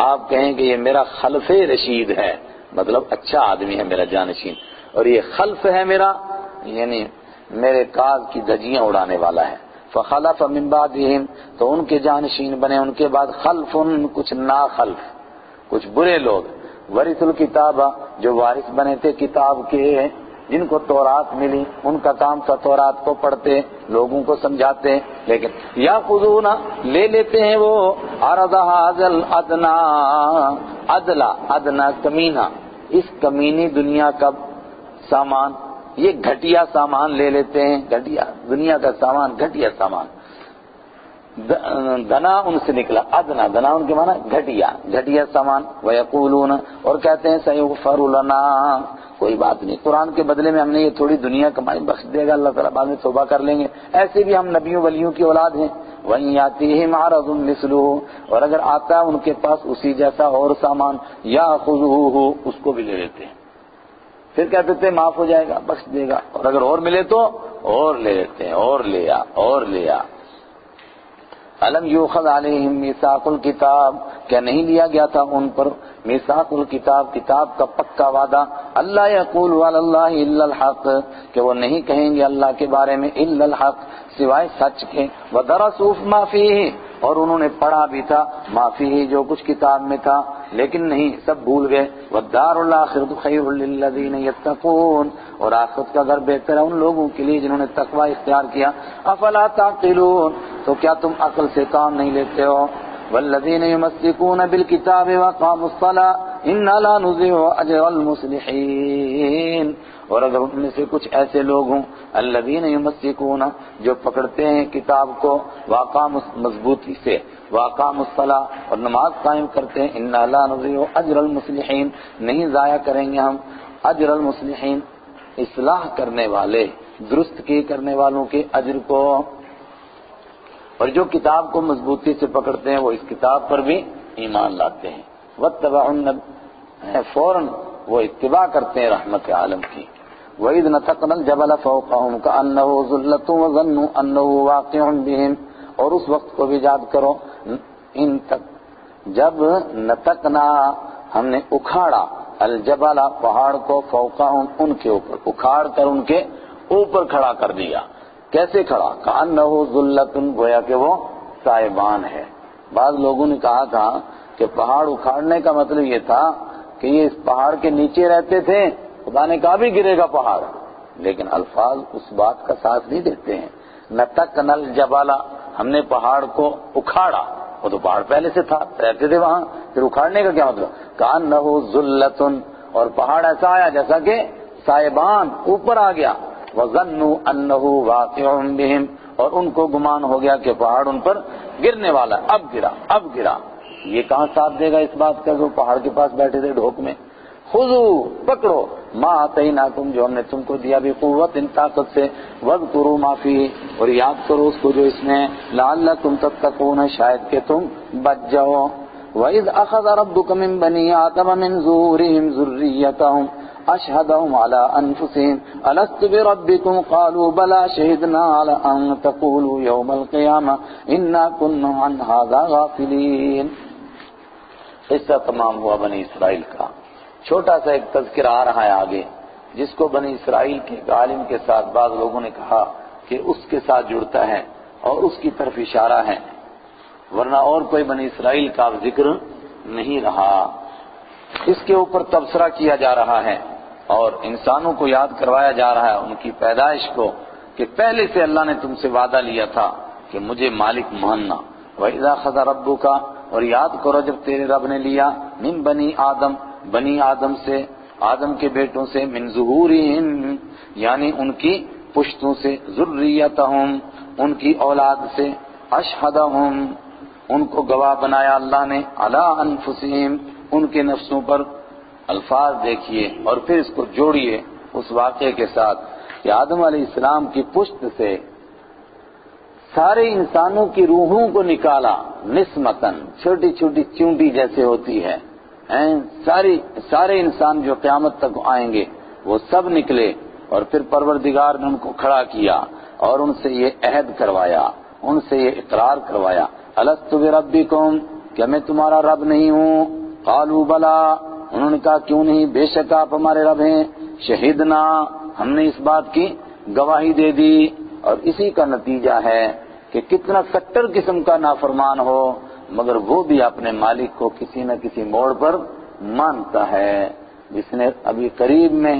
آپ کہیں کہ یہ میرا خلف رشید ہے، مطلب اچھا آدمی ہے میرا جانشین، اور یہ خلف ہے میرا یعنی میرے کاز کی دھجیاں اڑانے والا ہے۔ فخلف من بعدہم، تو ان کے جانشین بنے ان کے بعد، خلف کچھ ناخلف، کچھ برے لوگ، ورث الکتاب جو وارث بنے تھے کتاب کے، جن کو تورات ملی، ان کا کام تھا تورات کو پڑھتے، لوگوں کو سمجھاتے، لیکن یاخذون لے لیتے ہیں وہ عرض ھذا الادنی، ادنا کمینہ، اس کمینی دنیا کا سامان، یہ گھٹیا سامان لے لیتے ہیں، گھٹیا دنیا کا سامان، گھٹیا سامان، دنا ان سے نکلا، ادنا دنا ان کے معنی گھٹیا سامان، ویقولون اور کہتے ہیں سیغفر لنا، کوئی بات نہیں، قرآن کے بدلے میں ہم نے یہ تھوڑی دنیا کمائی بخش دے گا اللہ تعالیٰ، بعد میں توبہ کر لیں گے، ایسے بھی ہم نبیوں ولیوں کی اولاد ہیں۔ وَإِن يَأْتِهِمْ عَرَضٌ مِثْلُهُ، اور اگر آتا ہے ان کے پاس اسی جیسا اور سامان، يَأْخُذُوهُ اس کو بھی لے لیتے ہیں، پھر کہتے تھے معاف ہو جائے گا بخش دے گا، اور اگر اور ملے تو اور لے لیتے ہیں، اور لیا۔ الم یؤخذ علیہم میثاق الکتاب، کیا نہیں لیا گیا تھا ان پر میثاق الکتاب، کتاب کا پکا وعدہ، اللہ یقولوا علی اللہ الا الحق، کہ وہ نہیں کہیں گے اللہ کے بارے میں الا الحق سوائے سچ کے، ودرسوا ما فیہ اور انہوں نے پڑھا بھی تھا ما فیہ جو کچھ کتاب میں تھا، لیکن نہیں سب بھول گئے، والدار الاخرۃ خیر للذین یتقون، اور آخرت کا گھر بہتر ہے ان لوگوں کے لیے جنہوں نے تقوی اختیار کیا، افلا تعقلون تو کیا تم عقل سے کام نہیں لیتے ہو، والذین یمسکون بالکتاب واقاموا الصلاۃ انا لا نضیع اجر المصلحین، اور اگر ان میں سے کچھ ایسے لوگ ہوں الذین یمسکون جو پکڑتے ہیں کتاب کو، واقاموا مضبوطی سے، واقاموا الصلاۃ اور نماز قائم کرتے ہیں، انا لا نضیع اجر المصلحین نہیں ضائع کریں گے ہم اجر المصلحین اصلاح کرنے والے، درست کی کرنے والوں کے اجر کو، اور جو کتاب کو مضبوطی سے پکڑتے ہیں وہ اس کتاب پر بھی ایمان لاتے ہیں، واتبعوا فوراً وہ اتباع کرتے ہیں رحمت عالم کی۔ وَإِذْ نَتَقْنَا الْجَبَلَ فَوْقَهُمْ كَأَنَّهُ ظُلَّةٌ وَظَنُّوا أَنَّهُ وَاقِعٌ بِهِمْ، اور اس وقت کو بھی یاد کرو جب نتقنا ہم نے اکھاڑا، الجبل پہاڑ کو، فوقہم ان کے اوپر، اکھاڑ کر ان کے اوپر کھڑا کر دیا، کیسے کھڑا، کأنہ ذلۃ گویا کہ وہ سائبان ہے۔ بعض لوگوں نے کہا تھا کہ پہاڑ اکھاڑنے کا مطلب یہ تھا کہ یہ اس پہاڑ کے نیچے رہتے تھے، خدا نے کہا بھی گرے گا پہاڑ، لیکن الفاظ اس بات کا ساتھ نہیں دیتے ہیں۔ نتقنا الجبل ہم نے پہاڑ کو اکھاڑا، وہ تو پہاڑ پہلے سے تھا، رہتے تھے وہاں، پھر اکھاڑنے کا کیا مطلب، کأنہ ذلۃ اور پہاڑ ایسا آیا جیسا کہ سائبان اوپر آ گیا، وَظَنُّوا أَنَّهُ وَاقِعٌ بِهِمْ اور ان کو گمان ہو گیا کہ پہاڑ ان پر گرنے والا ہے، اب گرا۔ یہ کہاں ساتھ دے گا اس بات کا جو پہاڑ کے پاس بیٹھے تھے ڈھوک میں، خذوا پکڑو ما آتیناکم جو ہم نے تم کو دیا بھی قوت ان طاقت سے، واذکروا ما فیہ اور یاد کرو اس کو جو اس میں، لعلکم تتقون شاید کہ تم بچ جاؤ۔ وَإِذْ أَخَذَ رَبُّكَ مِنْ بَنِي آدَمَ مِنْ ظُهُورِهِمْ ذُرِّيَّتَهُمْ أَشْهَدَهُمْ عَلَىٰ أَنفُسِهِمْ أَلَسْتُ بِرَبِّكُمْ قَالُوا بَلَىٰ شَهِدْنَا عَلَىٰ أَن تَقُولُوا يَوْمَ الْقِيَامَةِ إِنَّا كُنَّا عَنْ هَٰذَا غَافِلِينَ۔ قصہ تمام ہوا بنی اسرائیل کا، چھوٹا سا ایک تذکرہ آ رہا ہے آگے، جس کو بنی اسرائیل کے عالم کے ساتھ بعض لوگوں نے کہا کہ اس کے ساتھ جڑتا ہے اور اس کی طرف اشارہ ہے، ورنہ اور کوئی بنی اسرائیل کا ذکر نہیں رہا۔ اس کے اوپر تبصرہ کیا جا رہا ہے اور انسانوں کو یاد کروایا جا رہا ہے ان کی پیدائش کو، کہ پہلے سے اللہ نے تم سے وعدہ لیا تھا کہ مجھے مالک ماننا۔ وَإِذَا أَخَذَ رَبُّكَ اور یاد کرو جب تیرے رب نے لیا، من بنی آدم سے آدم کے بیٹوں سے، من ظہورہم یعنی ان کی پشتوں سے، ذریتہم ان کی اولاد سے، اشہدہم ان کو گواہ بنایا اللہ نے، علی انفسہم ان کے نفسوں پر۔ الفاظ دیکھیے اور پھر اس کو جوڑیے اس واقعے کے ساتھ کہ آدم علیہ السلام کی پشت سے سارے انسانوں کی روحوں کو نکالا، نسمتاً چھوٹی چھوٹی چونٹی جیسے ہوتی ہے، سارے انسان جو قیامت تک آئیں گے وہ سب نکلے، اور پھر پروردگار نے ان کو کھڑا کیا اور ان سے یہ عہد کروایا، ان سے یہ اقرار کروایا، الست بربکم کیا میں تمہارا رب نہیں ہوں؟ قالوا بلا انہوں نے کہا کیوں نہیں، بے شک آپ ہمارے رب ہیں، شہدنا ہم نے اس بات کی گواہی دے دی۔ اور اسی کا نتیجہ ہے کہ کتنا کٹر قسم کا نافرمان ہو مگر وہ بھی اپنے مالک کو کسی نہ کسی موڑ پر مانتا ہے۔ جس نے ابھی قریب میں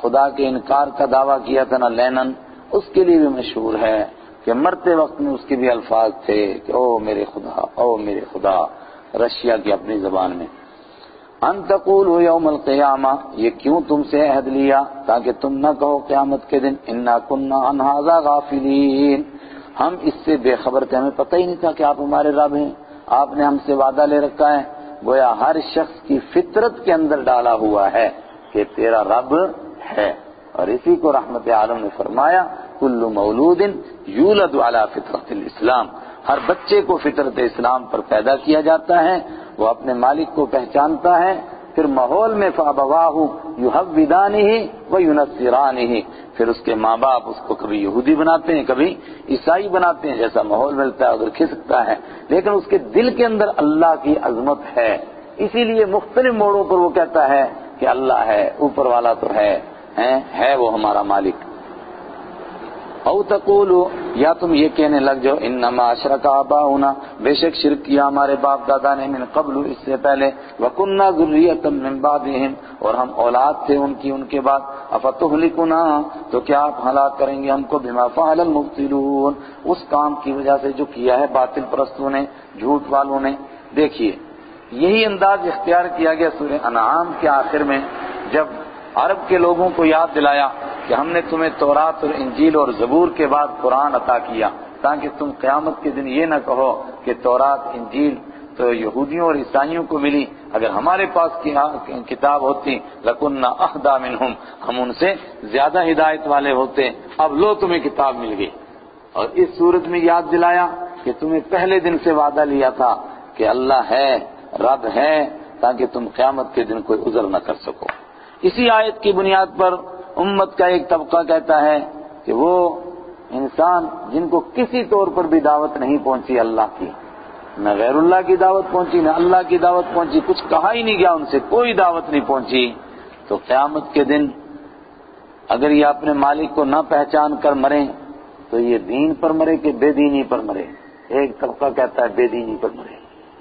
خدا کے انکار کا دعویٰ کیا تھا نا لینن، اس کے لیے بھی مشہور ہے کہ مرتے وقت میں اس کے بھی الفاظ تھے کہ او میرے خدا، او میرے خدا، رشیا کی اپنی زبان میں۔ ان تقولوا یوم القیامہ یہ کیوں تم سے عہد لیا تاکہ تم نہ کہو قیامت کے دن انا کنا عن ھذا غافلین ہم اس سے بے خبر تھے، ہمیں پتہ ہی نہیں تھا کہ آپ ہمارے رب ہیں، آپ نے ہم سے وعدہ لے رکھا ہے۔ گویا ہر شخص کی فطرت کے اندر ڈالا ہوا ہے کہ تیرا رب ہے، اور اسی کو رحمت عالم نے فرمایا کل مولود یولد علی فطرت الاسلام ہر بچے کو فطرت اسلام پر پیدا کیا جاتا ہے، وہ اپنے مالک کو پہچانتا ہے، پھر ماحول میں فابواہ یحودانہ وینصرانہ پھر اس کے ماں باپ اس کو کبھی یہودی بناتے ہیں کبھی عیسائی بناتے ہیں، جیسا ماحول ملتا ہے ادھر کھسکتا ہے، لیکن اس کے دل کے اندر اللہ کی عظمت ہے، اسی لیے مختلف موڑوں پر وہ کہتا ہے کہ اللہ ہے، اوپر والا تو ہے وہ ہمارا مالک۔ او تقولوا یا تم یہ کہنے لگ جاؤ انما اشرک آباؤنا بے شک شرک کیا ہمارے باپ دادا نے من قبل اس سے پہلے، وکننا ذریۃ من بعدہم اور ہم اولاد تھے ان کی ان کے بعد، افتہلکنا تو کیا آپ ہلاک کریں گے ہم کو بما فعل المبطلون اس کام کی وجہ سے جو کیا ہے باطل پرستوں نے، جھوٹ والوں نے۔ دیکھیے یہی انداز اختیار کیا گیا سورہ انعام کے آخر میں، جب عرب کے لوگوں کو یاد دلایا کہ ہم نے تمہیں تورات اور انجیل اور زبور کے بعد قرآن عطا کیا تاکہ تم قیامت کے دن یہ نہ کہو کہ تورات انجیل تو یہودیوں اور عیسائیوں کو ملی، اگر ہمارے پاس کتاب ہوتی لَكُنَّا أَهْدَىٰ مِنْهُمْ ہم ان سے زیادہ ہدایت والے ہوتے، اب لو تمہیں کتاب مل گئی۔ اور اس صورت میں یاد دلایا کہ تمہیں پہلے دن سے وعدہ لیا تھا کہ اللہ ہے، رب ہے، تاکہ تم قیامت کے دن کوئی عذر نہ کر سکو۔ اسی آیت کی بنیاد پر امت کا ایک طبقہ کہتا ہے کہ وہ انسان جن کو کسی طور پر بھی دعوت نہیں پہنچی اللہ کی، نہ غیر اللہ کی دعوت پہنچی نہ اللہ کی دعوت پہنچی، کچھ کہا ہی نہیں گیا ان سے، کوئی دعوت نہیں پہنچی، تو قیامت کے دن اگر یہ اپنے مالک کو نہ پہچان کر مریں تو یہ دین پر مرے کہ بے دینی پر مرے؟ ایک طبقہ کہتا ہے بے دینی پر مرے،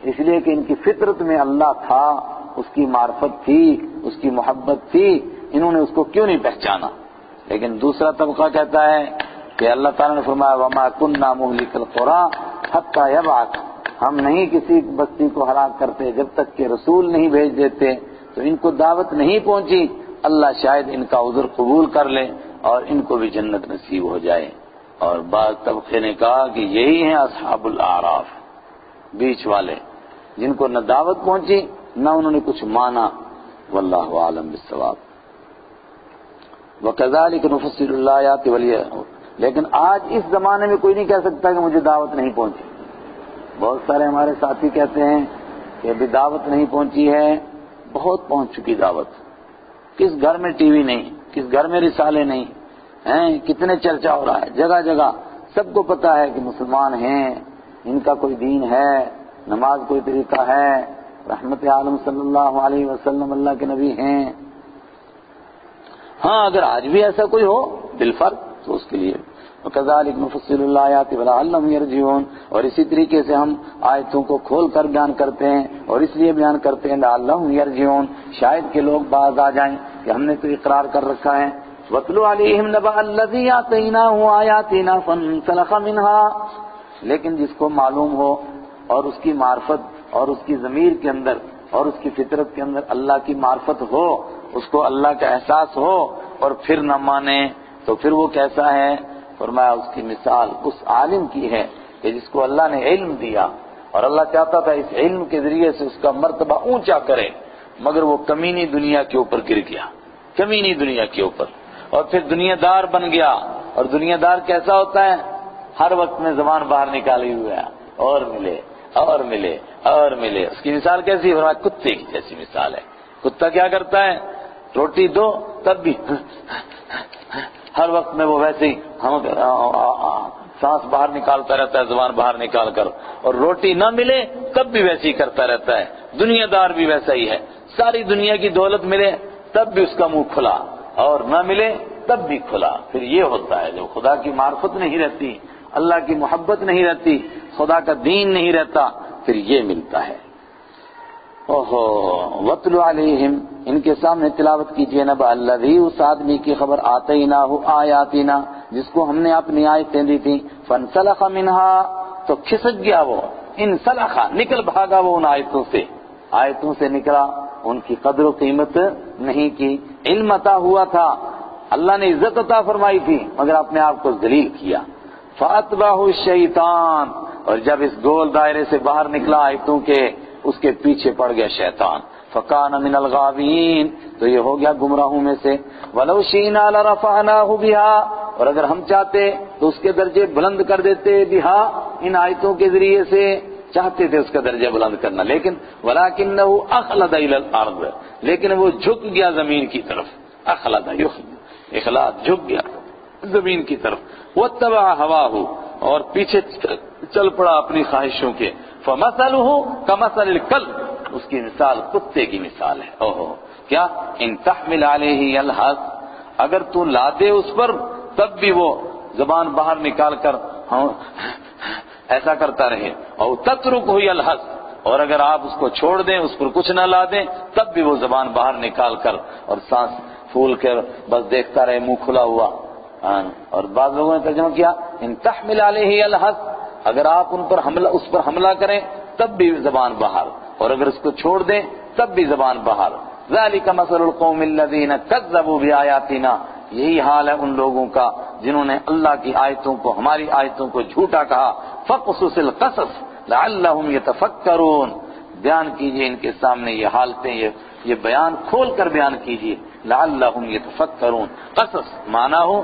اس لیے کہ ان کی فطرت میں اللہ تھا، اس کی معرفت تھی، اس کی محبت تھی، انہوں نے اس کو کیوں نہیں پہچانا۔ لیکن دوسرا طبقہ کہتا ہے کہ اللہ تعالیٰ نے فرمایا وَمَا كُنَّا مُهْلِكِ الْقُرَىٰ حَتَّىٰ يَبْعَثَ ہم نہیں کسی بستی کو ہلاک کرتے جب تک کہ رسول نہیں بھیج دیتے، تو ان کو دعوت نہیں پہنچی، اللہ شاید ان کا عذر قبول کر لے اور ان کو بھی جنت نصیب ہو جائے۔ اور بعض طبقے نے کہا کہ یہی ہیں اصحاب الاعراف، بیچ والے، جن کو نہ دعوت پہنچی نہ انہوں نے کچھ مانا، واللہ عالم بالصواب۔ وَكَذَلِكَ نُفَصِّلُ الْآيَاتِ لیکن آج اس زمانے میں کوئی نہیں کہہ سکتا کہ مجھے دعوت نہیں پہنچی۔ بہت سارے ہمارے ساتھی کہتے ہیں کہ ابھی دعوت نہیں پہنچی ہے، بہت پہنچ چکی دعوت، کس گھر میں ٹی وی نہیں، کس گھر میں رسالے نہیں ہیں، کتنے چرچا ہو رہا ہے جگہ جگہ، سب کو پتا ہے کہ مسلمان ہیں، ان کا کوئی دین ہے، نماز کوئی طریقہ ہے، رحمت عالم صلی اللہ علیہ وسلم اللہ کے نبی ہیں۔ ہاں اگر آج بھی ایسا کوئی ہو بالفرق تو اس کے لیے وَكَذَلِكَ نُفَصِّلُ الْآيَاتِ وَلَعَلَّهُمْ يَرْجِعُونَ اور اسی طریقے سے ہم آیتوں کو کھول کر بیان کرتے ہیں اور اس لیے بیان کرتے ہیں لَعَلَّهُمْ يَرْجِعُونَ شاید کہ لوگ باز آ جائیں کہ ہم نے تو اقرار کر رکھا ہے۔ وَاتْلُ عَلَيْهِمْ نَبَأَ الَّذِي آتَيْنَاهُ آيَاتِنَا فَانسَلَخَ مِنْهَا لیکن جس کو معلوم ہو اور اس کی معرفت اور اس کی ضمیر کے اندر اور اس کی فطرت کے اندر اللہ کی معرفت ہو اس کو اللہ کا احساس ہو اور پھر نہ مانے تو پھر وہ کیسا ہے؟ فرمایا اس کی مثال اس عالم کی ہے کہ جس کو اللہ نے علم دیا اور اللہ چاہتا تھا اس علم کے ذریعے سے اس کا مرتبہ اونچا کرے، مگر وہ کمینی دنیا کے اوپر گر گیا، کمینی دنیا کے اوپر، اور پھر دنیا دار بن گیا۔ اور دنیا دار کیسا ہوتا ہے؟ ہر وقت میں زبان باہر نکالی ہوا ہے، اور ملے اور ملے اور ملے۔ اس کی مثال کیسی ہے؟ کتے کی جیسی مثال ہے۔ کتا کیا کرتا ہے؟ روٹی دو تب بھی ہر وقت میں وہ ویسے ہی سانس باہر نکالتا رہتا ہے، زبان باہر نکال کر، اور روٹی نہ ملے تب بھی ویسے ہی کرتا رہتا ہے۔ دنیا دار بھی ویسا ہی ہے، ساری دنیا کی دولت ملے تب بھی اس کا منہ کھلا اور نہ ملے تب بھی کھلا۔ پھر یہ ہوتا ہے جو خدا کی معرفت نہیں رہتی، اللہ کی محبت نہیں رہتی، خدا کا دین نہیں رہتا، پھر یہ ملتا ہے۔ اوہو وَاتْلُ عَلَيْهِمْ، ان کے سامنے تلاوت کیجئے نبأ الذی، اس آدمی کی خبر آتیناہ آیاتنا، جس کو ہم نے اپنی آیتیں دی تھیں، فانسلخ منہا، تو کھسک گیا وہ، انسلخ نکل بھاگا وہ ان آیتوں سے نکلا، ان کی قدر و قیمت نہیں کی۔ علم عطا ہوا تھا، اللہ نے عزت عطا فرمائی تھی، مگر اپنے آپ کو ذلیل کیا۔ فَأَتْبَعَهُ الشَّيْطَانُ، اور جب اس گول دائرے سے باہر نکلا آیتوں کے، اس کے پیچھے پڑ گیا شیطان۔ فَكَانَ مِنَ الْغَاوِينَ، تو یہ ہو گیا گمراہوں میں سے۔ وَلَوْ شِئْنَا لَرَفَعْنَاهُ بِهَا، اور اگر ہم چاہتے تو اس کے درجے بلند کر دیتے، بِهَا، ان آیتوں کے ذریعے سے چاہتے تھے اس کا درجہ بلند کرنا، لیکن وَلَكِنَّهُ أَخْلَدَ إِلَى الْأَرْضِ، لیکن وہ جھک گیا زمین کی طرف، اخلد اخلاص، جھک گیا زمین کی طرف۔ وَاتَّبَعَ هَوَاهُ، اور پیچھے چل پڑا اپنی خواہشوں کے۔ فَمَثَلُهُ كَمَثَلِ الْكَلْبِ، اس کی مثال کتے کی مثال ہے۔ اوہو کیا؟ ان تحمل علیہ یلحظ، اگر تو لا دے اس پر تب بھی وہ زبان باہر نکال کر ایسا کرتا رہے، اور تترکہ یلحظ، اور اگر آپ اس کو چھوڑ دیں، اس پر کچھ نہ لا دیں، تب بھی وہ زبان باہر نکال کر اور سانس پھول کر بس دیکھتا رہے منہ کھلا ہوا۔ اور بعض لوگوں نے ترجمہ کیا ان تحمل علیہ یلحظ، اگر آپ اس پر حملہ کریں تب بھی زبان باہر، اور اگر اس کو چھوڑ دیں تب بھی زبان باہر۔ ذالک مثل القوم الذین کذبوا بآیاتنا، یہی حال ہے ان لوگوں کا جنہوں نے اللہ کی آیتوں کو، ہماری آیتوں کو جھوٹا کہا۔ فقصص القصص لعلہم یتفکرون، بیان کیجئے ان کے سامنے یہ حالتیں، یہ بیان کھول کر بیان کیجئے۔ لعلہم یتفکرون، قصص معنی ہو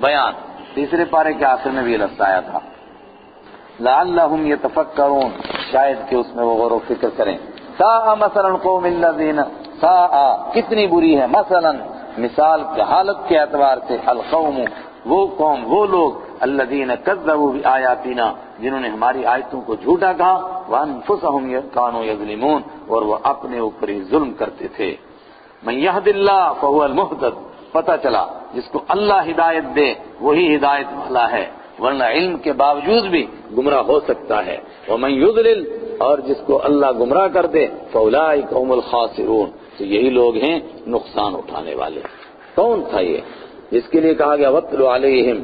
بیان، تیسرے پارے کے آخر میں بھی یہ لفظ آیا تھا لعلہم یتفکرون، شاید کہ اس میں وہ غور و فکر کریں۔ ساء مثلا قوم الذین، ساء کتنی بری ہے، مثلا مثال کے حالت کے اعتبار سے، القوم وہ قوم، وہ لوگ، الذین کذبوا بآیاتنا، جنہوں نے ہماری آیتوں کو جھوٹا کہا، وانفسہم کانوا یظلمون، اور وہ اپنے اوپر ہی ظلم کرتے تھے۔ من یہد اللہ فہو المہتد، پتہ چلا جس کو اللہ ہدایت دے وہی ہدایت والا ہے، ورنہ علم کے باوجود بھی گمراہ ہو سکتا ہے۔ ومن یضلل، اور جس کو اللہ گمراہ کر دے، فاولئک هم الخاسرون، تو یہی لوگ ہیں نقصان اٹھانے والے۔ کون تھا یہ جس کے لیے کہا گیا وَاتْلُ عَلَيْهِمْ؟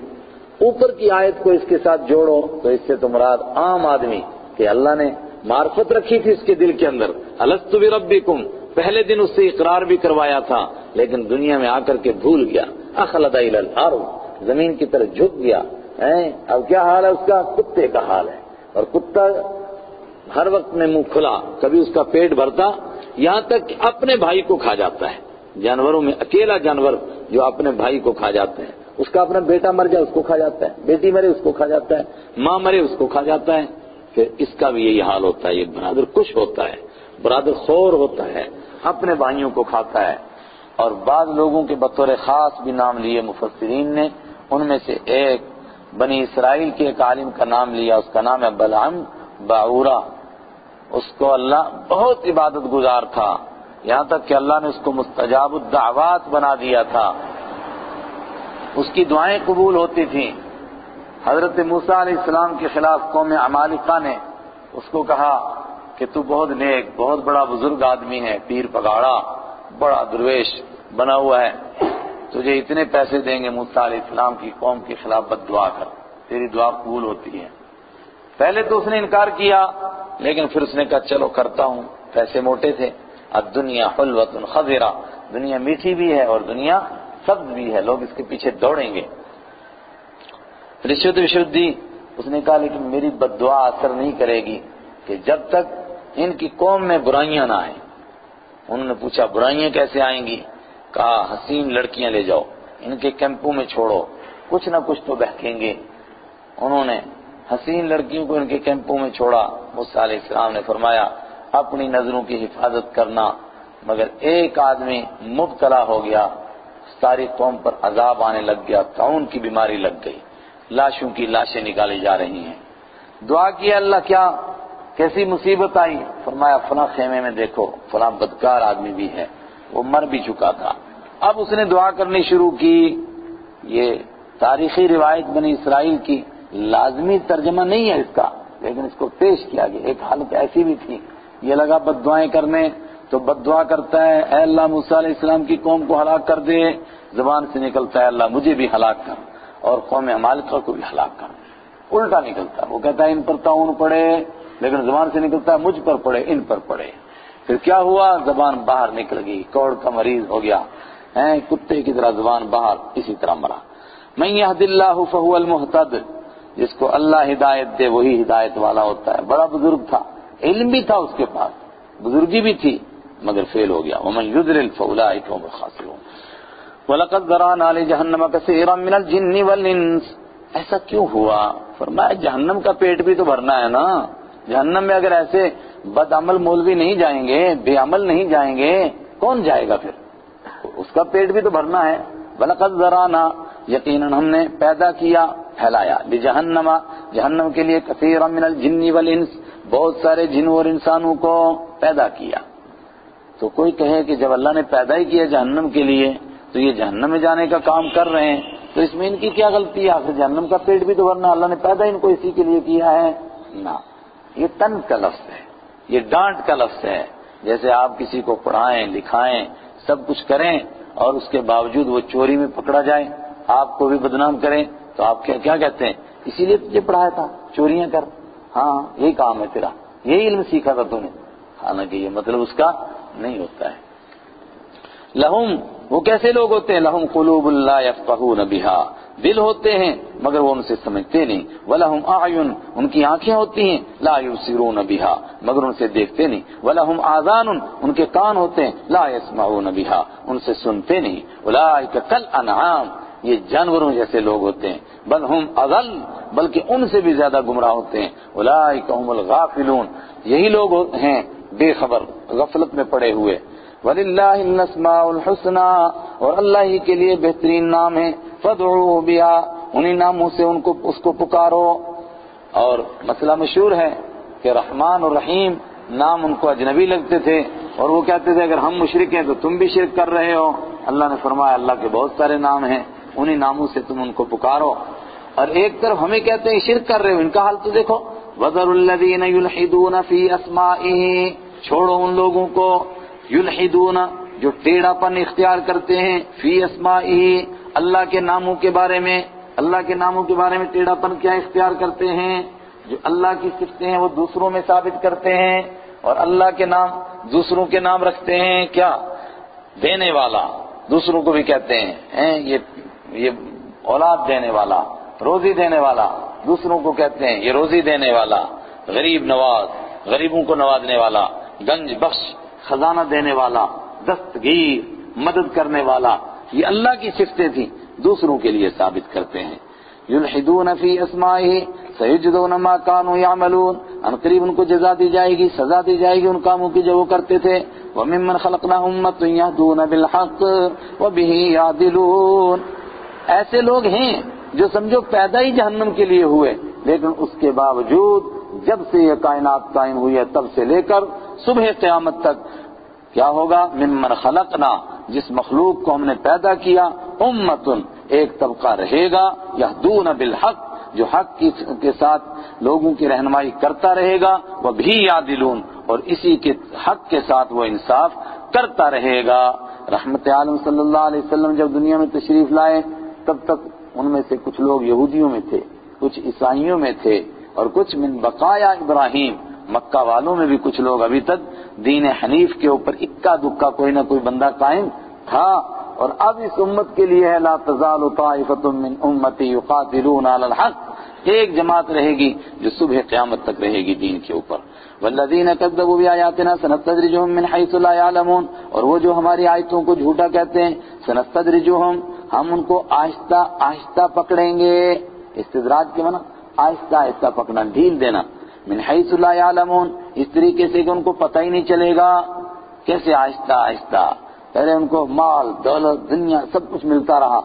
اوپر کی آیت کو اس کے ساتھ جوڑو تو اس سے تو مراد عام آدمی کہ اللہ نے معرفت رکھی تھی اس کے دل کے اندر، الست بربکم، پہلے دن اس سے اقرار بھی کروایا تھا، لیکن دنیا میں آ کر کے بھول گیا۔ اخلد الی الارض، زمین کی طرف جھک گیا۔ اب کیا حال ہے اس کا؟ کتے کا حال ہے، اور کتا ہر وقت میں منہ کھلا، کبھی اس کا پیٹ بھرتا، یہاں تک کہ اپنے بھائی کو کھا جاتا ہے۔ جانوروں میں اکیلا جانور جو اپنے بھائی کو کھا جاتے ہیں، اس کا اپنا بیٹا مر جائے اس کو کھا جاتا ہے، بیٹی مرے اس کو کھا جاتا ہے، ماں مرے اس کو کھا جاتا ہے۔ پھر اس کا بھی یہی حال ہوتا ہے، یہ برادر کش ہوتا ہے، برادر خور ہوتا ہے، اپنے بھائیوں کو کھاتا ہے۔ اور بعض لوگوں کے بطور خاص بھی نام لیے مفسرین نے، ان میں سے ایک بنی اسرائیل کے ایک عالم کا نام لیا، اس کا نام ہے بلعم باعورہ۔ اس کو اللہ بہت عبادت گزار تھا، یہاں تک کہ اللہ نے اس کو مستجاب الدعوات بنا دیا تھا، اس کی دعائیں قبول ہوتی تھیں۔ حضرت موسیٰ علیہ السلام کے خلاف قوم عمالقہ نے اس کو کہا کہ تو بہت نیک، بہت بڑا بزرگ آدمی ہے، پیر پگاڑا، بڑا درویش بنا ہوا ہے، تجھے اتنے پیسے دیں گے موسیٰ علیہ السلام کی قوم کے خلاف بد دعا کر، تیری دعا قبول ہوتی ہے۔ پہلے تو اس نے انکار کیا، لیکن پھر اس نے کہا چلو کرتا ہوں، پیسے موٹے تھے، الدنیا حلوۃ خضرہ، دنیا میٹھی بھی ہے اور دنیا سبز بھی ہے، لوگ اس کے پیچھے دوڑیں گے۔ رشوت دی، اس نے کہا لیکن میری بد دعا اثر نہیں کرے گی کہ جب تک ان کی قوم میں برائیاں نہ آئیں۔ انہوں نے پوچھا برائیاں کیسے آئیں گی؟ کہا حسین لڑکیاں لے جاؤ، ان کے کیمپوں میں چھوڑو، کچھ نہ کچھ تو بہکیں گے۔ انہوں نے حسین لڑکیوں کو ان کے کیمپوں میں چھوڑا۔ موسیٰ علیہ السلام نے فرمایا اپنی نظروں کی حفاظت کرنا، مگر ایک آدمی مبتلا ہو گیا، ساری قوم پر عذاب آنے لگ گیا، طاعون کی بیماری لگ گئی، لاشوں کی لاشیں نکالی جا رہی ہیں۔ دعا کی اللہ کیا کیسی مصیبت آئی؟ فرمایا فلاں خیمے میں دیکھو فلاں بدکار آدمی بھی ہے، وہ مر بھی چکا تھا۔ اب اس نے دعا کرنی شروع کی۔ یہ تاریخی روایت بنی اسرائیل کی لازمی ترجمہ نہیں ہے اس کا، لیکن اس کو پیش کیا گیا۔ ایک حالت ایسی بھی تھی، یہ لگا بد دعائیں کرنے، تو بد دعا کرتا ہے اے اللہ موسیٰ علیہ السلام کی قوم کو ہلاک کر دے، زبان سے نکلتا ہے اللہ مجھے بھی ہلاک کر اور قوم عمالقہ کو بھی ہلاک کر۔ الٹا نکلتا ہے، وہ کہتا ہے ان پر طاعون پڑے، لیکن زبان سے نکلتا ہے مجھ پر پڑے، ان پر پڑے۔ پھر کیا ہوا؟ زبان باہر نکل گئی، کوڑ کا مریض ہو گیا، کتے کی طرح زبان باہر، اسی طرح مرا۔ من یہد اللہ فہو المہتد، جس کو اللہ ہدایت دے وہی ہدایت والا ہوتا ہے۔ بڑا بزرگ تھا، علم بھی تھا اس کے پاس، بزرگی بھی تھی، مگر فیل ہو گیا۔ ومن یضلل فاولئک هم الخاسرون۔ وَلَقَدْ ذَرَأْنَا لِجَهَنَّمَ كَثِيرًا مِنَ الْجِنِّ وَالْإِنسِ، ایسا کیوں ہوا؟ فرمایا جہنم کا پیٹ بھی تو بھرنا ہے نا۔ جہنم میں اگر ایسے بد عمل مولوی نہیں جائیں گے، بے عمل نہیں جائیں گے، کون جائے گا پھر؟ اس کا پیٹ بھی تو بھرنا ہے۔ وَلَقَدْ ذَرَأْنَا، یقیناً ہم نے پیدا کیا، پھیلایا، لِجَهَنَّمَ، جہنم کے لیے، كَثِيرًا مِنَ الْجِنِّ وَالْإِنسِ، بہت سارے جنوں اور انسانوں کو پیدا کیا۔ تو کوئی کہے کہ جب اللہ نے پیدا ہی کیا جہنم کے لیے تو یہ جہنم میں جانے کا کام کر رہے ہیں، تو اس میں ان کی کیا غلطی ہے؟ آخر جہنم کا پیٹ بھی تو بھرنا، اللہ نے پیدا ان کو اسی کے لیے کیا ہے نا۔ یہ طنز کا لفظ ہے، یہ ڈانٹ کا لفظ ہے۔ جیسے آپ کسی کو پڑھائیں لکھائیں سب کچھ کریں اور اس کے باوجود وہ چوری میں پکڑا جائے، آپ کو بھی بدنام کریں، تو آپ کیا کہتے ہیں؟ اسی لیے تجھے پڑھایا تھا، چوریاں کر، ہاں یہی کام ہے تیرا، یہی علم سیکھا تھا تو نے۔ حالانکہ یہ مطلب اس کا نہیں ہوتا ہے۔ لہم، وہ کیسے لوگ ہوتے ہیں؟ لہم قلوب لا یفقہون بہا، دل ہوتے ہیں مگر وہ ان سے سمجھتے نہیں۔ ولہم اعین، ان کی آنکھیں ہوتی ہیں، لا یبصرون بہا، مگر ان سے دیکھتے نہیں۔ ولہم آذان، ان کے کان ہوتے ہیں، لا یسمعون بہا، ان سے سنتے نہیں۔ اولئک کالانعام، یہ جانوروں جیسے لوگ ہوتے ہیں۔ بل ہم اضل، بلکہ ان سے بھی زیادہ گمراہ ہوتے ہیں۔ اولئک هم الغافلون، یہی لوگ ہیں بے خبر، غفلت میں پڑے ہوئے۔ وَلِلَّهِ الْأَسْمَاءُ الْحُسْنَى، اور اللہ ہی کے لیے بہترین نام ہے، فَادْعُوهُ بِهَا، انہی ناموں سے اس کو پکارو۔ اور مسئلہ مشہور ہے کہ رحمان اور رحیم نام ان کو اجنبی لگتے تھے، اور وہ کہتے تھے اگر ہم مشرک ہیں تو تم بھی شرک کر رہے ہو۔ اللہ نے فرمایا اللہ کے بہت سارے نام ہیں، انہی ناموں سے تم ان کو پکارو۔ اور ایک طرف ہمیں کہتے ہیں شرک کر رہے ہو، ان کا حال تو دیکھو۔ وَذَرُوا الَّذِينَ يُلْحِدُونَ فِي أَسْمَائِهِ، چھوڑو ان لوگوں کو، یلحدون، جو ٹیڑھا پن اختیار کرتے ہیں، فی اسمائہ، اللہ کے ناموں کے بارے میں، اللہ کے ناموں کے بارے میں ٹیڑھا پن کیا اختیار کرتے ہیں؟ جو اللہ کی صفتیں ہیں وہ دوسروں میں ثابت کرتے ہیں، اور اللہ کے نام دوسروں کے نام رکھتے ہیں۔ کیا؟ دینے والا، دوسروں کو بھی کہتے ہیں یہ اولاد دینے والا، روزی دینے والا، دوسروں کو کہتے ہیں یہ روزی دینے والا۔ غریب نواز، غریبوں کو نوازنے والا۔ گنج بخش، خزانہ دینے والا۔ دستگیر، مدد کرنے والا، یہ اللہ کی صفتیں تھیں، دوسروں کے لیے ثابت کرتے ہیں۔ یلحدون فی اسمائہ سیجزون ما کانوا یعملون، ان قریب ان کو جزا دی جائے گی، سزا دی جائے گی ان کاموں کی جو وہ کرتے تھے۔ وممن خلقنا امۃ یہدون بالحق وبہ یعدلون، ایسے لوگ ہیں جو سمجھو پیدا ہی جہنم کے لیے ہوئے، لیکن اس کے باوجود جب سے یہ کائنات قائم ہوئی ہے تب سے لے کر صبح قیامت تک کیا ہوگا؟ ممن خلقنا، جس مخلوق کو ہم نے پیدا کیا، امتن، ایک طبقہ رہے گا، یہدون بالحق، جو حق کے ساتھ لوگوں کی رہنمائی کرتا رہے گا، وہ بھی یعدلون، اور اسی کے حق کے ساتھ وہ انصاف کرتا رہے گا۔ رحمت عالم صلی اللہ علیہ وسلم جب دنیا میں تشریف لائے تب تک ان میں سے کچھ لوگ یہودیوں میں تھے، کچھ عیسائیوں میں تھے، اور کچھ من بقایا ابراہیم، مکہ والوں میں بھی کچھ لوگ ابھی تک دین حنیف کے اوپر اکا دکا کوئی نہ کوئی بندہ قائم تھا، اور اب اس امت کے لیے ہے لا تزال طائفۃ من امتی یقاتلون علی الحق، ایک جماعت رہے گی جو صبح قیامت تک رہے گی دین کے اوپر۔ والذین کذبوا بآیاتنا سنستدرجهم من حیث لا یعلمون، اور وہ جو ہماری آیتوں کو جھوٹا کہتے ہیں، سنستدرجهم، ہم ان کو آہستہ آہستہ پکڑیں گے۔ استدراج کے معنی آہستہ آہستہ پکڑنا، ڈھیل دینا۔ من حیث لا یعلمون، اس طریقے سے کہ ان کو پتہ ہی نہیں چلے گا۔ کیسے آہستہ آہستہ؟ پہلے ان کو مال دولت دنیا سب کچھ ملتا رہا،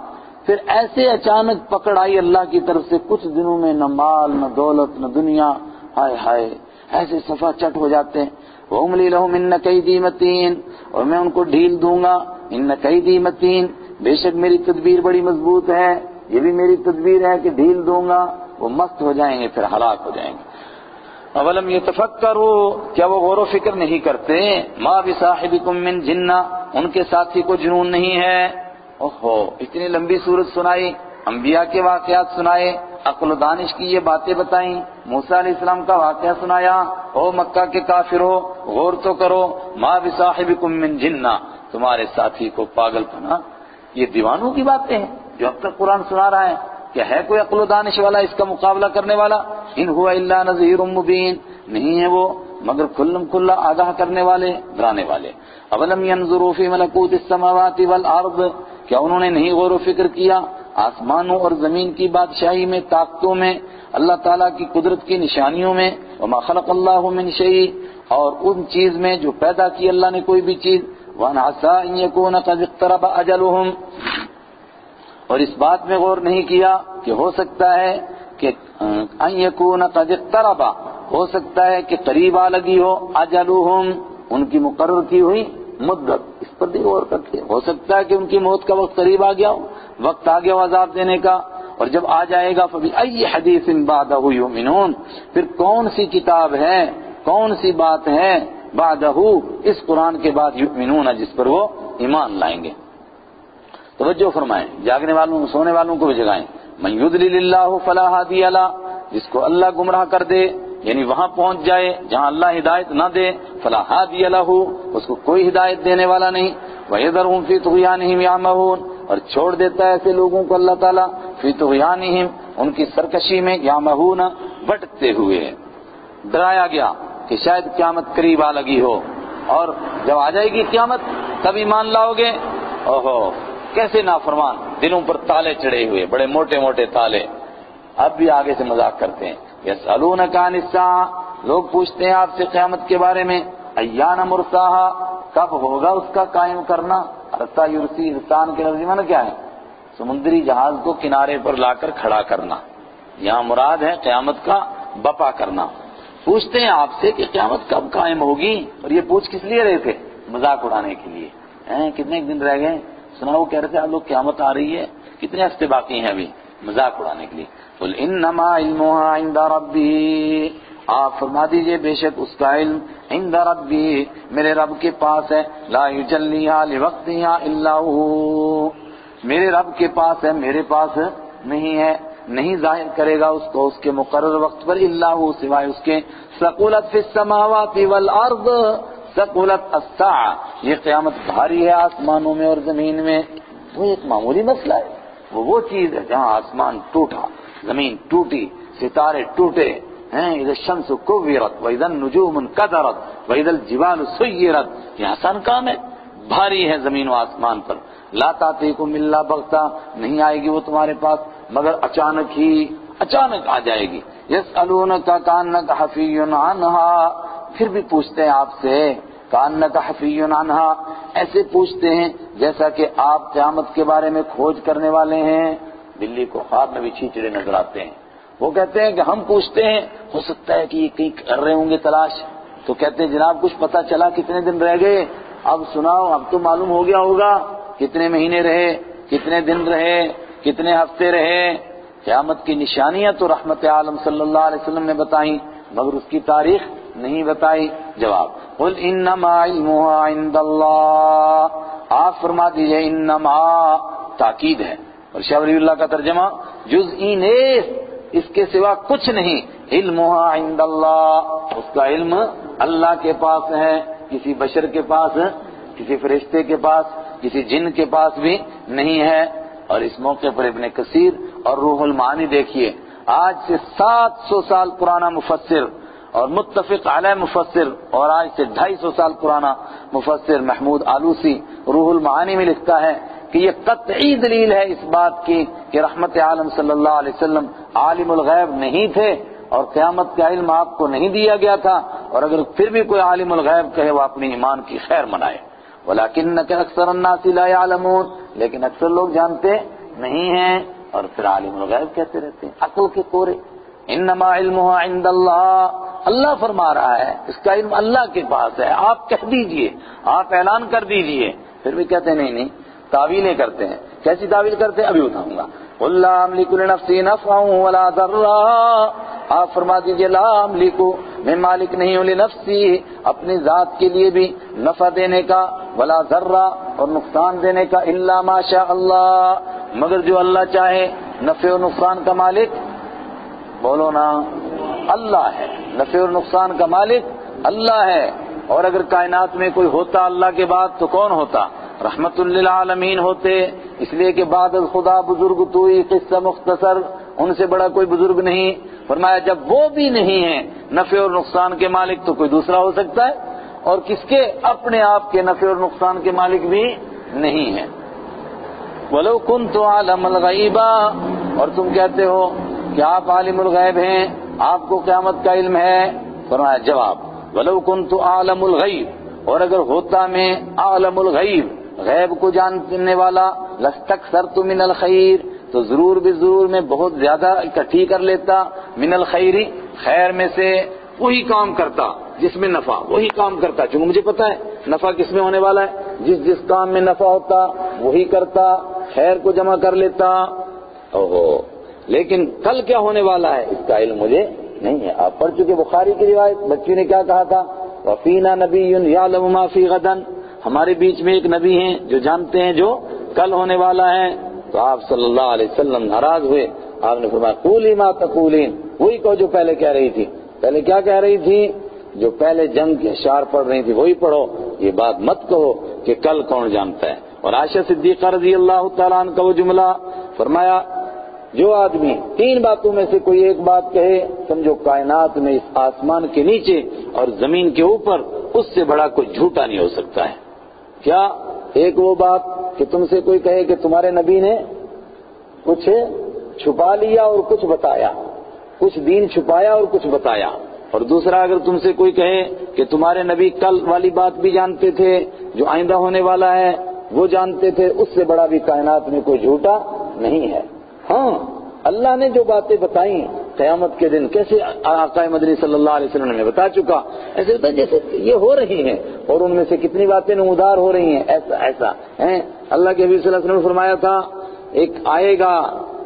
پھر ایسے اچانک پکڑ آئی اللہ کی طرف سے، کچھ دنوں میں نہ مال نہ دولت نہ دنیا، ہائے ہائے ایسے صفا چٹ ہو جاتے ہیں۔ وَأُمْلِي لَهُمْ إِنَّ كَيْدِي مَتِينٌ، اور میں ان کو ڈھیل دوں گا، إِنَّ كَيْدِي مَتِينٌ، بے شک میری تدبیر بڑی مضبوط ہے، یہ بھی میری تدبیر ہے کہ ڈھیل دوں گا، وہ مست ہو جائیں گے پھر ہلاک ہو جائیں گے۔ اولم یتفکروا، کیا وہ غور و فکر نہیں کرتے؟ ما بصاحبکم من جنہ، ان کے ساتھی کو جنون نہیں ہے۔ اوہو، اتنی لمبی سورت سنائی، انبیاء کے واقعات سنائے، عقل و دانش کی یہ باتیں بتائیں، موسیٰ علیہ السلام کا واقعہ سنایا۔ او مکہ کے کافرو، غور تو کرو، ما بصاحبکم من جنہ، تمہارے ساتھی کو پاگل پنا، یہ دیوانوں کی باتیں ہیں جو اب تک قرآن سنا رہا ہے۔ کیا ہے کوئی عقل و دانش والا اس کا مقابلہ کرنے والا؟ ان هو الا نذیر مبین، نہیں ہے وہ مگر کھلم کھلا آگاہ کرنے والے، ڈرانے والے۔ اولم ينظروا فی ملکوت السماوات والارض، کیا انہوں نے نہیں غور و فکر کیا آسمانوں اور زمین کی بادشاہی میں، طاقتوں میں، اللہ تعالیٰ کی قدرت کی نشانیوں میں، وما خلق اللہ من شیء، اور ان چیز میں جو پیدا کی اللہ نے کوئی بھی چیز، وان عسى ان يكون قد اقترب اجلهم، اور اس بات میں غور نہیں کیا کہ ہو سکتا ہے کہ ان يكون قد اقترب، ہو سکتا ہے کہ قریب آ لگی ہو، اجلهم، ان کی مقرر کی ہوئی مدت، اس پر بھی غور کرتے، ہو سکتا ہے کہ ان کی موت کا وقت قریب آ گیا ہو، وقت آ گیا ہو عذاب دینے کا، اور جب آ جائے گا فبأي حدیث بعدہ یؤمنون، پھر کون سی کتاب ہے، کون سی بات ہے بعدہ، اس قرآن کے بعد یؤمنون، جس پر وہ ایمان لائیں گے۔ توجہ فرمائیں، جاگنے والوں سونے والوں کو بھی جگائیں۔ من یضلل اللہ فلا ہادی له، جس کو اللہ گمراہ کر دے یعنی وہاں پہنچ جائے جہاں اللہ ہدایت نہ دے، فلا ہادی له، اس کو کوئی ہدایت دینے والا نہیں۔ وَيَذَرُهُمْ فِي طُغْيَانِهِمْ يَعْمَهُونَ، اور چھوڑ دیتا ہے ایسے لوگوں کو اللہ تعالیٰ فی طغیانہم، ان کی سرکشی میں، یعمہون، بھٹکتے ہوئے۔ ڈرایا گیا کہ شاید قیامت قریب آ لگی ہو، اور جب آ جائے گی قیامت تب ایمان لاؤ گے۔ اوہو، کیسے نافرمان، دلوں پر تالے چڑھے ہوئے، بڑے موٹے موٹے تالے، اب بھی آگے سے مذاق کرتے ہیں۔ یسألونک عن الساعہ، لوگ پوچھتے ہیں آپ سے قیامت کے بارے میں، ایان مرساہا، کب ہوگا اس کا قائم کرنا؟ ارسا یرسی، ارسان کے لفظی معنی کیا ہے؟ سمندری جہاز کو کنارے پر لا کر کھڑا کرنا، یہاں مراد ہے قیامت کا بپا کرنا۔ پوچھتے ہیں آپ سے کہ قیامت کب قائم ہوگی، اور یہ پوچھ کس لیے رہے تھے؟ مذاق اڑانے کے لیے۔ کتنے دن رہ گئے؟ سنا وہ کہہ رہے تھے آپ لوگ قیامت آ رہی ہے، کتنے ہفتے باقی ہیں ابھی، مذاق اڑانے کے لیے۔ قل انما علمها عند ربی، آپ فرما دیجئے بے شک اس کا علم عند ربی، میرے رب کے پاس ہے، لا یجلیها لوقتها الا هو، میرے رب کے پاس ہے، میرے پاس نہیں ہے، نہیں ظاہر کرے گا اس کو اس کے مقرر وقت پر، الا هو، سوائے اس کے۔ ثقلت فی السماوات والارض، ثقلت الساعہ، یہ قیامت بھاری ہے آسمانوں میں اور زمین میں۔ وہ ایک معمولی مسئلہ ہے، وہ چیز ہے جہاں آسمان ٹوٹا، زمین ٹوٹی، ستارے ٹوٹے، اذا الشمس کورت واذا النجوم انکدرت واذا الجبال سیرت، یہ آسان کام ہے، بھاری ہے زمین و آسمان پر۔ لا تاتیکم الا بغتہ، نہیں آئے گی وہ تمہارے پاس مگر اچانک ہی، اچانک آ جائے گی۔ یسألونک کأنک حفی عنہا، پھر بھی پوچھتے ہیں آپ سے، کأنک حفی عنہا، ایسے پوچھتے ہیں جیسا کہ آپ قیامت کے بارے میں کھوج کرنے والے ہیں۔ بلی کو خواب میں بھی چیچڑے نظر آتے ہیں، وہ کہتے ہیں کہ ہم پوچھتے ہیں، ہو سکتا ہے کہ یہ کہیں کر رہے ہوں گے تلاش، تو کہتے ہیں جناب کچھ پتہ چلا کتنے دن رہ گئے؟ اب سناؤ، اب تو معلوم ہو گیا ہوگا کتنے مہینے رہے، کتنے دن رہے، کتنے ہفتے رہے۔ قیامت کی نشانیاں تو رحمت عالم صلی اللہ علیہ وسلم نے بتائیں، مگر اس کی تاریخ نہیں بتائی۔ جواب، قل انما علمها عند اللہ، آپ فرما دیجئے انما تاکید ہے، اور شاہ ولی اللہ کا ترجمہ جزئی نیس، اس کے سوا کچھ نہیں، علمها عند اللہ، اس کا علم اللہ کے پاس ہے، کسی بشر کے پاس، کسی فرشتے کے پاس، کسی جن کے پاس بھی نہیں ہے۔ اور اس موقع پر ابن کثیر اور روح المعانی دیکھیے، آج سے 700 سال پرانا مفسر اور متفق علیہ مفسر، اور آج سے 250 سال پرانا مفسر محمود آلوسی روح المعانی میں لکھتا ہے کہ یہ قطعی دلیل ہے اس بات کی کہ رحمت عالم صلی اللہ علیہ وسلم عالم الغیب نہیں تھے اور قیامت کا علم آپ کو نہیں دیا گیا تھا، اور اگر پھر بھی کوئی عالم الغیب کہے وہ اپنی ایمان کی خیر منائے۔ وَلَكِنَّكَ أَكْثَرَ النَّاسِ لَا يَعْلَمُونَ، لیکن اکثر لوگ جانتے نہیں ہیں اور پھر عالم الغیب کہتے رہتے ہیں، عقل کے کورے۔ انما علمها عند اللہ، اللہ فرما رہا ہے اس کا علم اللہ کے پاس ہے، آپ کہہ دیجئے، آپ اعلان کر دیجئے، پھر بھی کہتے ہیں نہیں، تعویلیں کرتے ہیں۔ کیسی تعویل کرتے ہیں ابھی بتاؤں گا۔ قُل لَّا أَمْلِكُ لِنَفْسِي نَفْعًا وَلَا ضَرًّا، آپ فرما دیجئے لا املکو، میں مالک نہیں ہوں، لنفسی، اپنی ذات کے لیے بھی نفع دینے کا، ولا ذرہ، اور نقصان دینے کا، الا ما شاء اللہ، مگر جو اللہ چاہے۔ نفع و نقصان کا مالک بولو نا اللہ ہے، نفع و نقصان کا مالک اللہ ہے۔ اور اگر کائنات میں کوئی ہوتا اللہ کے بعد تو کون ہوتا؟ رحمت للعالمین ہوتے، اس لیے کہ بعد از خدا بزرگ توئی، قصہ مختصر، ان سے بڑا کوئی بزرگ نہیں۔ فرمایا جب وہ بھی نہیں ہیں نفع اور نقصان کے مالک تو کوئی دوسرا ہو سکتا ہے؟ اور کس کے؟ اپنے آپ کے نفع اور نقصان کے مالک بھی نہیں ہیں۔ وَلَوْ كُنْتُ عَالَمَ الْغَيْبَ، اور تم کہتے ہو کہ آپ عالم الغیب ہیں، آپ کو قیامت کا علم ہے۔ فرمایا جواب وَلَوْ كُنْتُ عَالَمُ الْغَيْبِ، اور اگر ہوتا میں عالم الغیب، غیب کو جاننے والا، لَاسْتَكْثَرْتُ مِنَ الْخَيْرِ، تو ضرور بھی ضرور میں بہت زیادہ اکٹھی کر لیتا، من الخیر، خیر میں سے وہی کام کرتا جس میں نفع، وہی کام کرتا، چونکہ مجھے پتا ہے نفع کس میں ہونے والا ہے، جس کام میں نفع ہوتا وہی کرتا، خیر کو جمع کر لیتا۔ اوہو، لیکن کل کیا ہونے والا ہے اس کا علم مجھے نہیں ہے۔ آپ پڑھ چکے بخاری کی روایت، بچی نے کیا کہا تھا؟ وَفِينَا نَبِيٌّ يَعْلَمُ مَا فِي غَدًا، ہمارے بیچ میں ایک نبی ہیں جو جانتے ہیں جو کل ہونے والا ہے۔ تو آپ صلی اللہ علیہ وسلم ناراض ہوئے، آپ نے فرمایا قولی ما تقولین، وہی کہو جو پہلے کہہ رہی تھی۔ پہلے کیا کہہ رہی تھی؟ جو پہلے جنگ کے اشعار پڑھ رہی تھی وہی پڑھو، یہ بات مت کہو کہ کل کون جانتا ہے۔ اور عائشہ صدیقہ رضی اللہ تعالیٰ عنہ کا وہ جملہ، فرمایا جو آدمی 3 باتوں میں سے کوئی ایک بات کہے، سمجھو کائنات میں اس آسمان کے نیچے اور زمین کے اوپر اس سے بڑا کوئی جھوٹا نہیں ہو سکتا ہے۔ کیا؟ ایک وہ بات کہ تم سے کوئی کہے کہ تمہارے نبی نے کچھ چھپا لیا اور کچھ بتایا، کچھ دین چھپایا اور کچھ بتایا۔ اور دوسرا اگر تم سے کوئی کہے کہ تمہارے نبی کل والی بات بھی جانتے تھے، جو آئندہ ہونے والا ہے وہ جانتے تھے، اس سے بڑا بھی کائنات میں کوئی جھوٹا نہیں ہے۔ ہاں، اللہ نے جو باتیں بتائیں قیامت کے دن، کیسے آقا مدنی صلی اللہ علیہ وسلم نے بتا چکا، ایسے ہوتا ہے جیسے یہ ہو رہی ہیں، اور ان میں سے کتنی باتیں نمودار ہو رہی ہیں، ایسا ہیں۔ اللہ کے حبیب صلی اللہ علیہ وسلم نے فرمایا تھا ایک آئے گا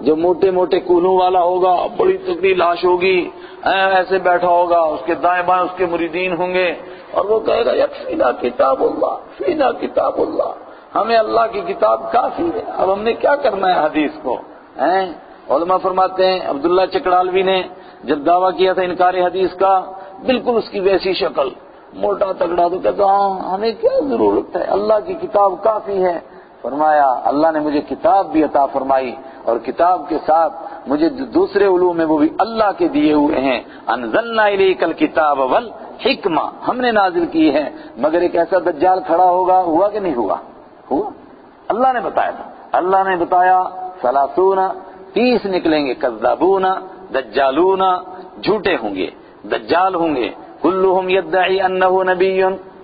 جو موٹے موٹے کولوں والا ہوگا، بڑی تکڑی لاش ہوگی، ایسے بیٹھا ہوگا، اس کے دائیں بائیں اس کے مریدین ہوں گے، اور وہ کہے گا یکفینا کتاب اللہ، فینا کتاب اللہ، ہمیں اللہ کی کتاب کافی ہے، اب ہم نے کیا کرنا ہے حدیث کو۔ علماء فرماتے ہیں عبداللہ چکڑالوی نے جب دعویٰ کیا تھا انکار حدیث کا، بالکل اس کی ویسی شکل، موٹا تگڑا، تو کہتا ہاں ہمیں کیا ضرورت ہے، اللہ کی کتاب کافی ہے۔ فرمایا اللہ نے مجھے کتاب بھی عطا فرمائی، اور کتاب کے ساتھ مجھے دوسرے علوم میں وہ بھی اللہ کے دیے ہوئے ہیں۔ انزلنا الیک الکتاب والحکمہ، ہم نے نازل کی ہے، مگر ایک ایسا دجال کھڑا ہوگا، ہوا کہ نہیں ہوا؟ ہوا، اللہ نے بتایا تھا، اللہ نے بتایا 30 نکلیں گے، کذابون، دجالون، جھوٹے ہوں گے، دجال ہوں گے، کلہم یدعی انہ نبی،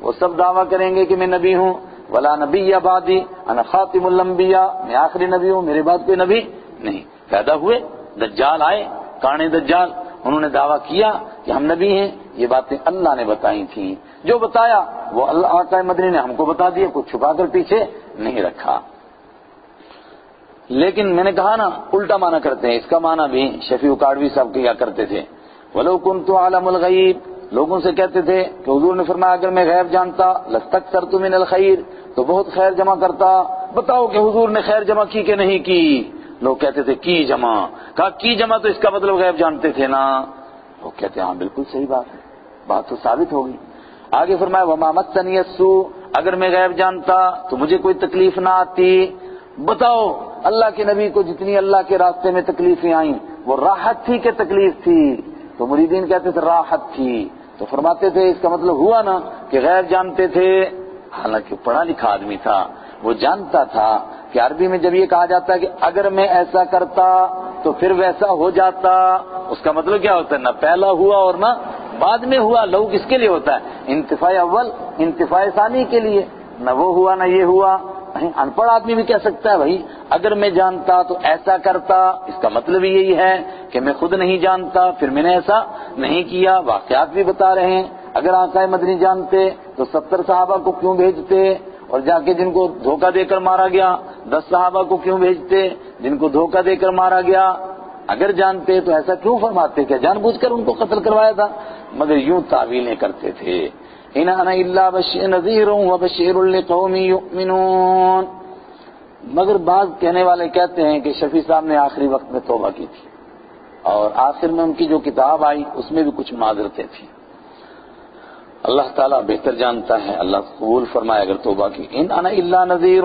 وہ سب دعویٰ کریں گے کہ میں نبی ہوں، ولا نبی بعدی انا خاتم الانبیاء، میں آخری نبی ہوں، میرے بعد کوئی نبی نہیں۔ پیدا ہوئے دجال، آئے کانے دجال، انہوں نے دعویٰ کیا کہ ہم نبی ہیں، یہ باتیں اللہ نے بتائی تھیں، جو بتایا وہ اللہ آقا مدنی نے ہم کو بتا دیا، کچھ چھپا کر پیچھے نہیں رکھا۔ لیکن میں نے کہا نا الٹا معنی کرتے ہیں، اس کا معنی بھی شفیع کاڑوی صاحب کیا کرتے تھے، وَلَوْ كُنْتُ عَالَمُ الْغَيْبِ، لوگوں سے کہتے تھے کہ حضور نے فرمایا اگر میں غیب جانتا لَاسْتَكْثَرْتُ مِنَ الْخَيْرِ، تو بہت خیر جمع کرتا۔ بتاؤ کہ حضور نے خیر جمع کی کہ نہیں کی؟ لوگ کہتے تھے کی جمع، کہا کی جمع تو اس کا مطلب غیب جانتے تھے نا۔ وہ کہتے ہیں ہاں بالکل صحیح بات ہے، بات تو ثابت ہوگی۔ آگے فرمایا وما مسنی السوء، اگر میں غیب جانتا تو مجھے کوئی تکلیف نہ آتی۔ بتاؤ اللہ کے نبی کو جتنی اللہ کے راستے میں تکلیفیں آئیں وہ راحت تھی کہ تکلیف تھی؟ تو مریدین کہتے تھے راحت تھی، تو فرماتے تھے اس کا مطلب ہوا نا کہ غیب جانتے تھے۔ حالانکہ پڑھا لکھا آدمی تھا، وہ جانتا تھا کہ عربی میں جب یہ کہا جاتا ہے کہ اگر میں ایسا کرتا تو پھر ویسا ہو جاتا، اس کا مطلب کیا ہوتا ہے؟ نہ پہلا ہوا اور نہ بعد میں ہوا۔ لو کس کے لیے ہوتا ہے؟ انتفاع اول انتفاع ثانی کے لیے، نہ وہ ہوا نہ یہ ہوا۔ ان پڑھ آدمی بھی کہہ سکتا ہے بھائی اگر میں جانتا تو ایسا کرتا، اس کا مطلب یہی ہے کہ میں خود نہیں جانتا پھر میں نے ایسا نہیں کیا۔ واقعات بھی بتا رہے ہیں، اگر آقا مدنی جانتے تو 70 صحابہ کو کیوں بھیجتے، اور جا کے جن کو دھوکہ دے کر مارا گیا 10 صحابہ کو کیوں بھیجتے جن کو دھوکہ دے کر مارا گیا؟ اگر جانتے تو ایسا کیوں فرماتے؟ کیا جان بوجھ کر ان کو قتل کروایا تھا؟ مگر یوں تعویلیں کرتے تھے، ان انا الا نذیر وبشیر لقوم یؤمنون۔ مگر بعض کہنے والے کہتے ہیں کہ شفیع صاحب نے آخری وقت میں توبہ کی تھی، اور آخر میں ان کی جو کتاب آئی اس میں بھی کچھ معذرتیں تھیں۔ اللہ تعالیٰ بہتر جانتا ہے، اللہ قبول فرمائے اگر توبہ کی۔ ان انا الا نذیر،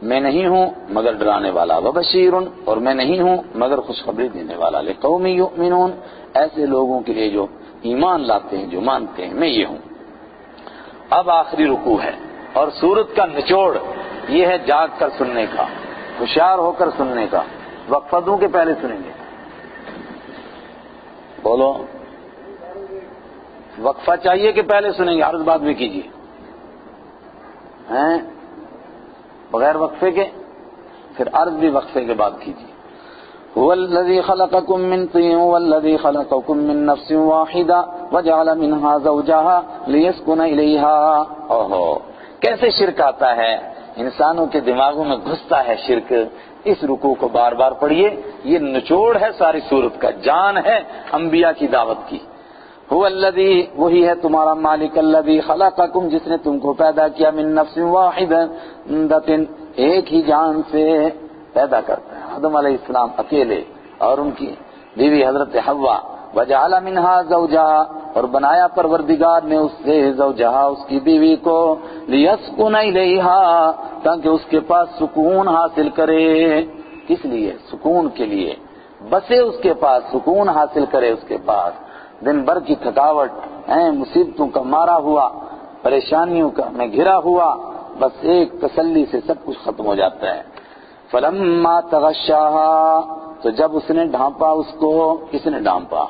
میں نہیں ہوں مگر ڈرانے والا، وبشیر، اور میں نہیں ہوں مگر خوشخبری دینے والا، لقوم یؤمنون، ایسے لوگوں کے لیے جو ایمان لاتے ہیں، جو مانتے ہیں میں یہ ہوں۔ اب آخری رکوع ہے، اور سورت کا نچوڑ یہ ہے جاگ کر سننے کا، ہوشیار ہو کر سننے کا۔ وقفہ دوں کہ پہلے سنیں گے؟ بولو، وقفہ چاہیے کہ پہلے سنیں گے؟ عرض بعد میں کیجیے، ہیں بغیر وقفے کے؟ پھر عرض بھی وقفے کے بعد کیجیے۔ هو الذي خلقكم من طين والذي خلقكم من نفس واحدة وجعل منها زوجها ليسكن إليها۔ اوہو کیسے شرک آتا ہے، انسانوں کے دماغوں میں گھستا ہے شرک۔ اس رکوع کو بار بار پڑھیے، یہ نچوڑ ہے ساری سورت کا، جان ہے انبیاء کی دعوت کی۔ هو الذي، وہی ہے تمہارا مالک، الذي خلقكم، جس نے تم کو پیدا کیا، من نفس واحدة، ایک ہی جان سے پیدا کرتا ہے، آدم علیہ السلام اکیلے اور ان کی بیوی حضرت حوا، وجعل منها زوجها، اور بنایا پروردگار نے اس سے زوجها، اس کی بیوی کو، لیسکن الیہا، تاکہ اس کے پاس سکون حاصل کرے۔ کس لیے؟ سکون کے لیے، بسے اس کے پاس، سکون حاصل کرے اس کے پاس۔ دن بھر کی تھکاوٹ، مصیبتوں کا مارا ہوا، پریشانیوں کا میں گھرا ہوا، بس ایک تسلی سے سب کچھ ختم ہو جاتا ہے۔ فلما تغشاها، تو جب اس نے ڈھانپا اس کو، کس نے ڈھانپا؟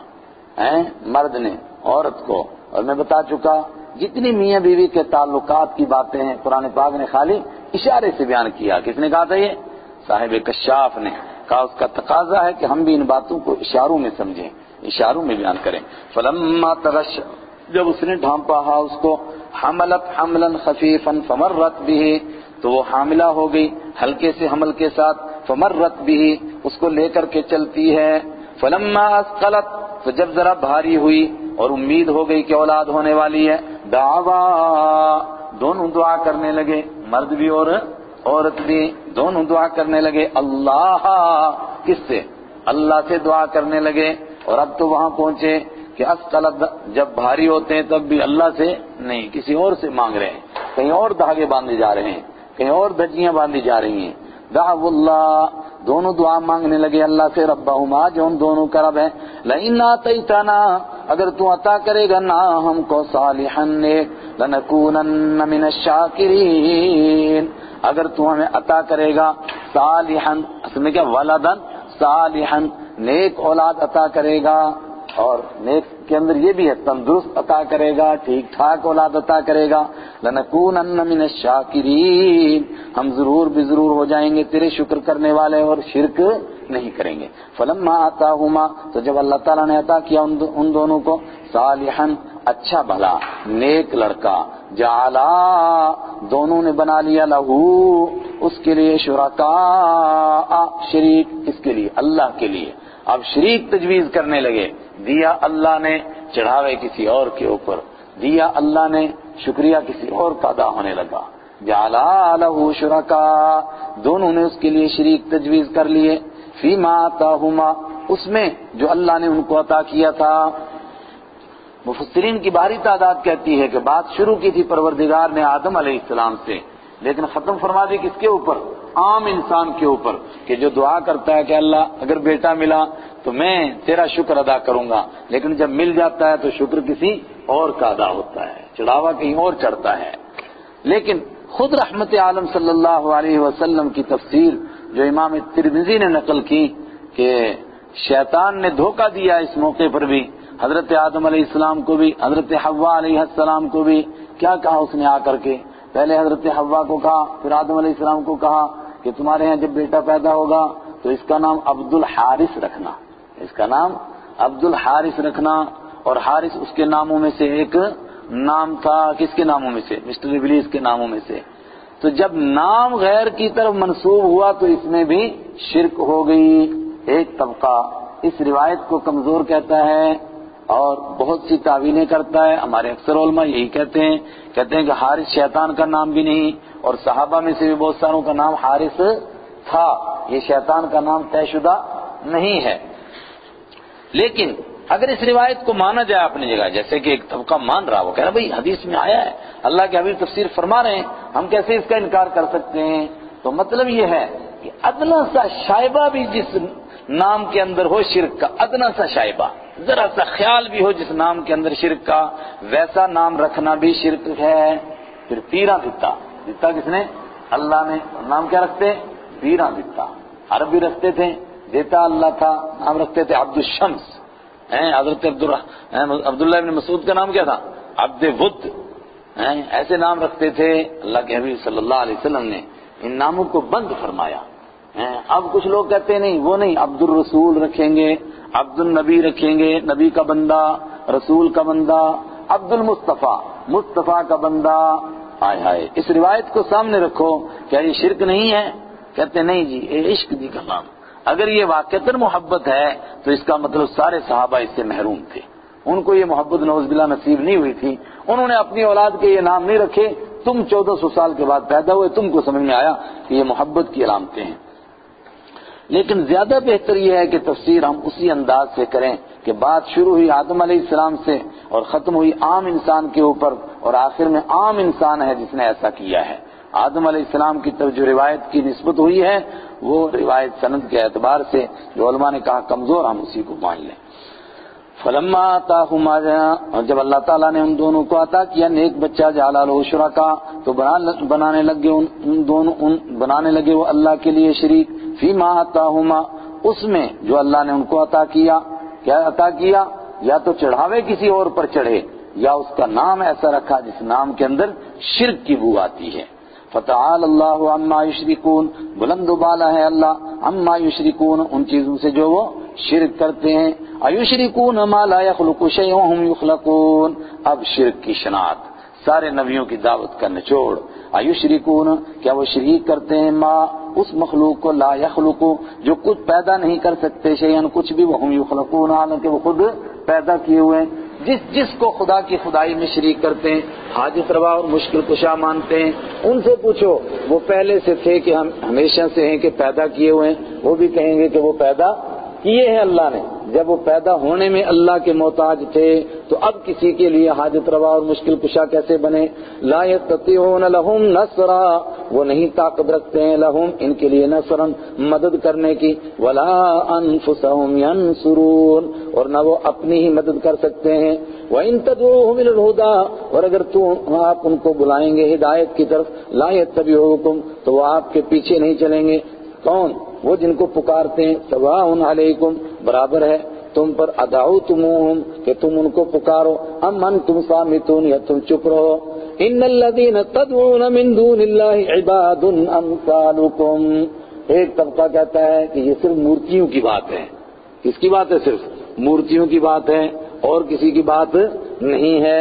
مرد نے عورت کو۔ اور میں بتا چکا جتنی میاں بیوی کے تعلقات کی باتیں ہیں قرآن پاک نے خالی اشارے سے بیان کیا۔ کس نے کہا تھا یہ؟ صاحب کشاف نے کہا۔ اس کا تقاضا ہے کہ ہم بھی ان باتوں کو اشاروں میں سمجھیں، اشاروں میں بیان کریں۔ فلما تغشا، جب اس نے ڈھانپا اس کو، حملت حملا خفیفا فمرت به، تو وہ حاملہ ہو گئی ہلکے سے حمل کے ساتھ، فمرت به، اس کو لے کر کے چلتی ہے۔ فلما اثقلت، تو جب ذرا بھاری ہوئی اور امید ہو گئی کہ اولاد ہونے والی ہے، دعوا، دونوں دعا کرنے لگے، مرد بھی اور عورت بھی دونوں دعا کرنے لگے، اللہ، کس سے؟ اللہ سے دعا کرنے لگے۔ اور اب تو وہاں پہنچے کہ اثقلت، جب بھاری ہوتے ہیں تب بھی اللہ سے نہیں، کسی اور سے مانگ رہے ہیں، کہیں اور دھاگے باندھے جا رہے ہیں، کہیں اور دھجیاں باندھی جا رہی ہیں۔ دعوا اللہ، دونوں دعا مانگنے لگے اللہ سے، ربہما، جو ان دونوں کا رب ہے، لئن آتیتنا، اگر تو عطا کرے گا نا ہم کو، صالحا نیک، لنکونن من الشاکرین، اگر تو ہمیں عطا کرے گا صالحا، اصل میں کیا؟ ولدن صالحا، نیک اولاد عطا کرے گا، اور نیک کے اندر یہ بھی ہے تندرست عطا کرے گا، ٹھیک ٹھاک اولاد عطا کرے گا، لنکونن من الشاکرین، ہم ضرور بھی ضرور ہو جائیں گے تیرے شکر کرنے والے اور شرک نہیں کریں گے۔ فلما آتاہما، تو جب اللہ تعالیٰ نے عطا کیا ان دونوں کو، صالحا، اچھا بھلا نیک لڑکا، جعلا، دونوں نے بنا لیا، لہو، اس کے لیے، شرکاء، شریک، اس کے لیے؟ اللہ کے لیے۔ اب شریک تجویز کرنے لگے، دیا اللہ نے، چڑھاوے کسی اور کے اوپر، دیا اللہ نے، شکریہ کسی اور کا ادا ہونے لگا۔ جعلا لہ شرکاء، دونوں نے اس کے لیے شریک تجویز کر لیے، فیما آتاہما، اس میں جو اللہ نے ان کو عطا کیا تھا۔ مفسرین کی بھاری تعداد کہتی ہے کہ بات شروع کی تھی پروردگار نے آدم علیہ السلام سے، لیکن ختم فرما دی کس کے اوپر؟ عام انسان کے اوپر، کہ جو دعا کرتا ہے کہ اللہ اگر بیٹا ملا تو میں تیرا شکر ادا کروں گا، لیکن جب مل جاتا ہے تو شکر کسی اور کا ادا ہوتا ہے، چڑھاوا کہیں اور چڑھتا ہے۔ لیکن خود رحمت عالم صلی اللہ علیہ وسلم کی تفسیر جو امام ترمذی نے نقل کی کہ شیطان نے دھوکہ دیا اس موقع پر بھی حضرت آدم علیہ السلام کو بھی، حضرت حوا علیہ السلام کو بھی، کیا کہا اس نے آ کر کے؟ پہلے حضرت حوا کو کہا، پھر آدم علیہ السلام کو کہا کہ تمہارے ہاں جب بیٹا پیدا ہوگا تو اس کا نام عبد الحارث رکھنا، اس کا نام عبد الحارث رکھنا، اور حارث اس کے ناموں میں سے ایک نام تھا، کس کے ناموں میں سے؟ مسٹر ابلیس کے ناموں میں سے۔ تو جب نام غیر کی طرف منسوب ہوا تو اس میں بھی شرک ہو گئی۔ ایک طبقہ اس روایت کو کمزور کہتا ہے اور بہت سی تعویلیں کرتا ہے، ہمارے اکثر علماء یہی کہتے ہیں کہ حارث شیطان کا نام بھی نہیں، اور صحابہ میں سے بھی بہت ساروں کا نام حارث تھا، یہ شیطان کا نام طے شدہ نہیں ہے۔ لیکن اگر اس روایت کو مانا جائے اپنی جگہ، جیسے کہ ایک طبقہ مان رہا، وہ کہہ رہا بھئی حدیث میں آیا ہے، اللہ کے حبیب تفسیر فرما رہے ہیں، ہم کیسے اس کا انکار کر سکتے ہیں؟ تو مطلب یہ ہے کہ ادنا سا شائبہ بھی جس نام کے اندر ہو شرک کا، ادنا سا شائبہ، ذرا سا خیال بھی ہو جس نام کے اندر شرک کا، ویسا نام رکھنا بھی شرک ہے۔ پھر پیرا دتا کس نے؟ اللہ نے۔ نام کیا رکھتے؟ پیرا دتا، عربی رکھتے تھے، دیتا اللہ تھا، نام رکھتے تھے عبد الشمس۔ حضرت عبداللہ ابن مسعود کا نام کیا تھا؟ عبد ود۔ ایسے نام رکھتے تھے، اللہ کے حبیب صلی اللہ علیہ وسلم نے ان ناموں کو بند فرمایا۔ اب کچھ لوگ کہتے ہیں نہیں، وہ نہیں، عبد الرسول رکھیں گے، عبد النبی رکھیں گے، نبی کا بندہ، رسول کا بندہ، عبد المصطفیٰ، مصطفیٰ کا بندہ۔ ہائے ہائے، اس روایت کو سامنے رکھو، کیا یہ شرک نہیں ہے؟ کہتے نہیں جی، یہ عشق جی کا نام۔ اگر یہ واقعتاً محبت ہے تو اس کا مطلب سارے صحابہ اس سے محروم تھے، ان کو یہ محبت نعوذ باللہ نصیب نہیں ہوئی تھی، انہوں نے اپنی اولاد کے یہ نام نہیں رکھے، تم 1400 سال کے بعد پیدا ہوئے، تم کو سمجھ میں آیا کہ یہ محبت کی علامتیں ہیں۔ لیکن زیادہ بہتر یہ ہے کہ تفسیر ہم اسی انداز سے کریں کہ بات شروع ہوئی آدم علیہ السلام سے اور ختم ہوئی عام انسان کے اوپر، اور آخر میں عام انسان ہے جس نے ایسا کیا ہے۔ آدم علیہ السلام کی طرف جو روایت کی نسبت ہوئی ہے وہ روایت سند کے اعتبار سے جو علماء نے کہا کمزور، ہم اسی کو مان لیں۔ فلما آتاہما، جب اللہ تعالیٰ نے ان دونوں کو عطا کیا نیک بچہ، جعل لہ شرکا، تو بنانے لگے وہ اللہ کے لیے شریک، فیما آتاہما، اس میں جو اللہ نے ان کو عطا کیا۔ کیا عطا کیا؟ یا تو چڑھاوے کسی اور پر چڑھے، یا اس کا نام ایسا رکھا جس نام کے اندر شرک کی بو آتی ہے۔ فتعال اللہ عما یشرکون، بلند و بالا ہے اللہ، عما یشرکون، ان چیزوں سے جو وہ شرک کرتے ہیں۔ ایشرکون ما لا یخلق شیئا وهم یخلقون، اب شرک کی شناخت، سارے نبیوں کی دعوت کا نچوڑ۔ ایشرکون، کیا وہ شریک کرتے ہیں ما، اس مخلوق کو، لا یخلق، جو کچھ پیدا نہیں کر سکتے، شیئا کچھ بھی، وهم یخلقون، حالانکہ وہ خود پیدا کیے ہوئے ہیں۔ جس کو خدا کی خدائی میں شریک کرتے ہیں، حاجت روا اور مشکل کشا مانتے ہیں، ان سے پوچھو وہ پہلے سے تھے کہ ہم ہمیشہ سے ہیں کہ پیدا کیے ہوئے ہیں، وہ بھی کہیں گے کہ وہ پیدا کیے ہیں اللہ نے۔ جب وہ پیدا ہونے میں اللہ کے محتاج تھے تو اب کسی کے لیے حاجت روا اور مشکل کشا کیسے بنے؟ لا یستطیعون لہم نصرا، وہ نہیں طاقت رکھتے ہیں، لہم ان کے لیے، نصرا مدد کرنے کی، ولا انفسہم ینصرون، اور نہ وہ اپنی ہی مدد کر سکتے ہیں۔ وَإِن تَدْعُوهُمْ إِلَى الْهُدَىٰ، اور اگر آپ ان کو بلائیں گے ہدایت کی طرف، لا يَتَّبِعُوكُمْ، تو وہ آپ کے پیچھے نہیں چلیں گے۔ کون؟ وہ جن کو پکارتے ہیں، سواء علیکم، برابر ہے تم پر، ادعوتموہم، کہ تم ان کو پکارو، ام انتم صامتون، یا تم چپ رہو۔ ان الذین تدعون من دون اللہ عباد امثالکم، ایک طبقہ کہتا ہے کہ یہ صرف مورتیوں کی بات ہے۔ کس کی بات ہے؟ صرف مورتیوں کی بات ہے، اور کسی کی بات نہیں ہے۔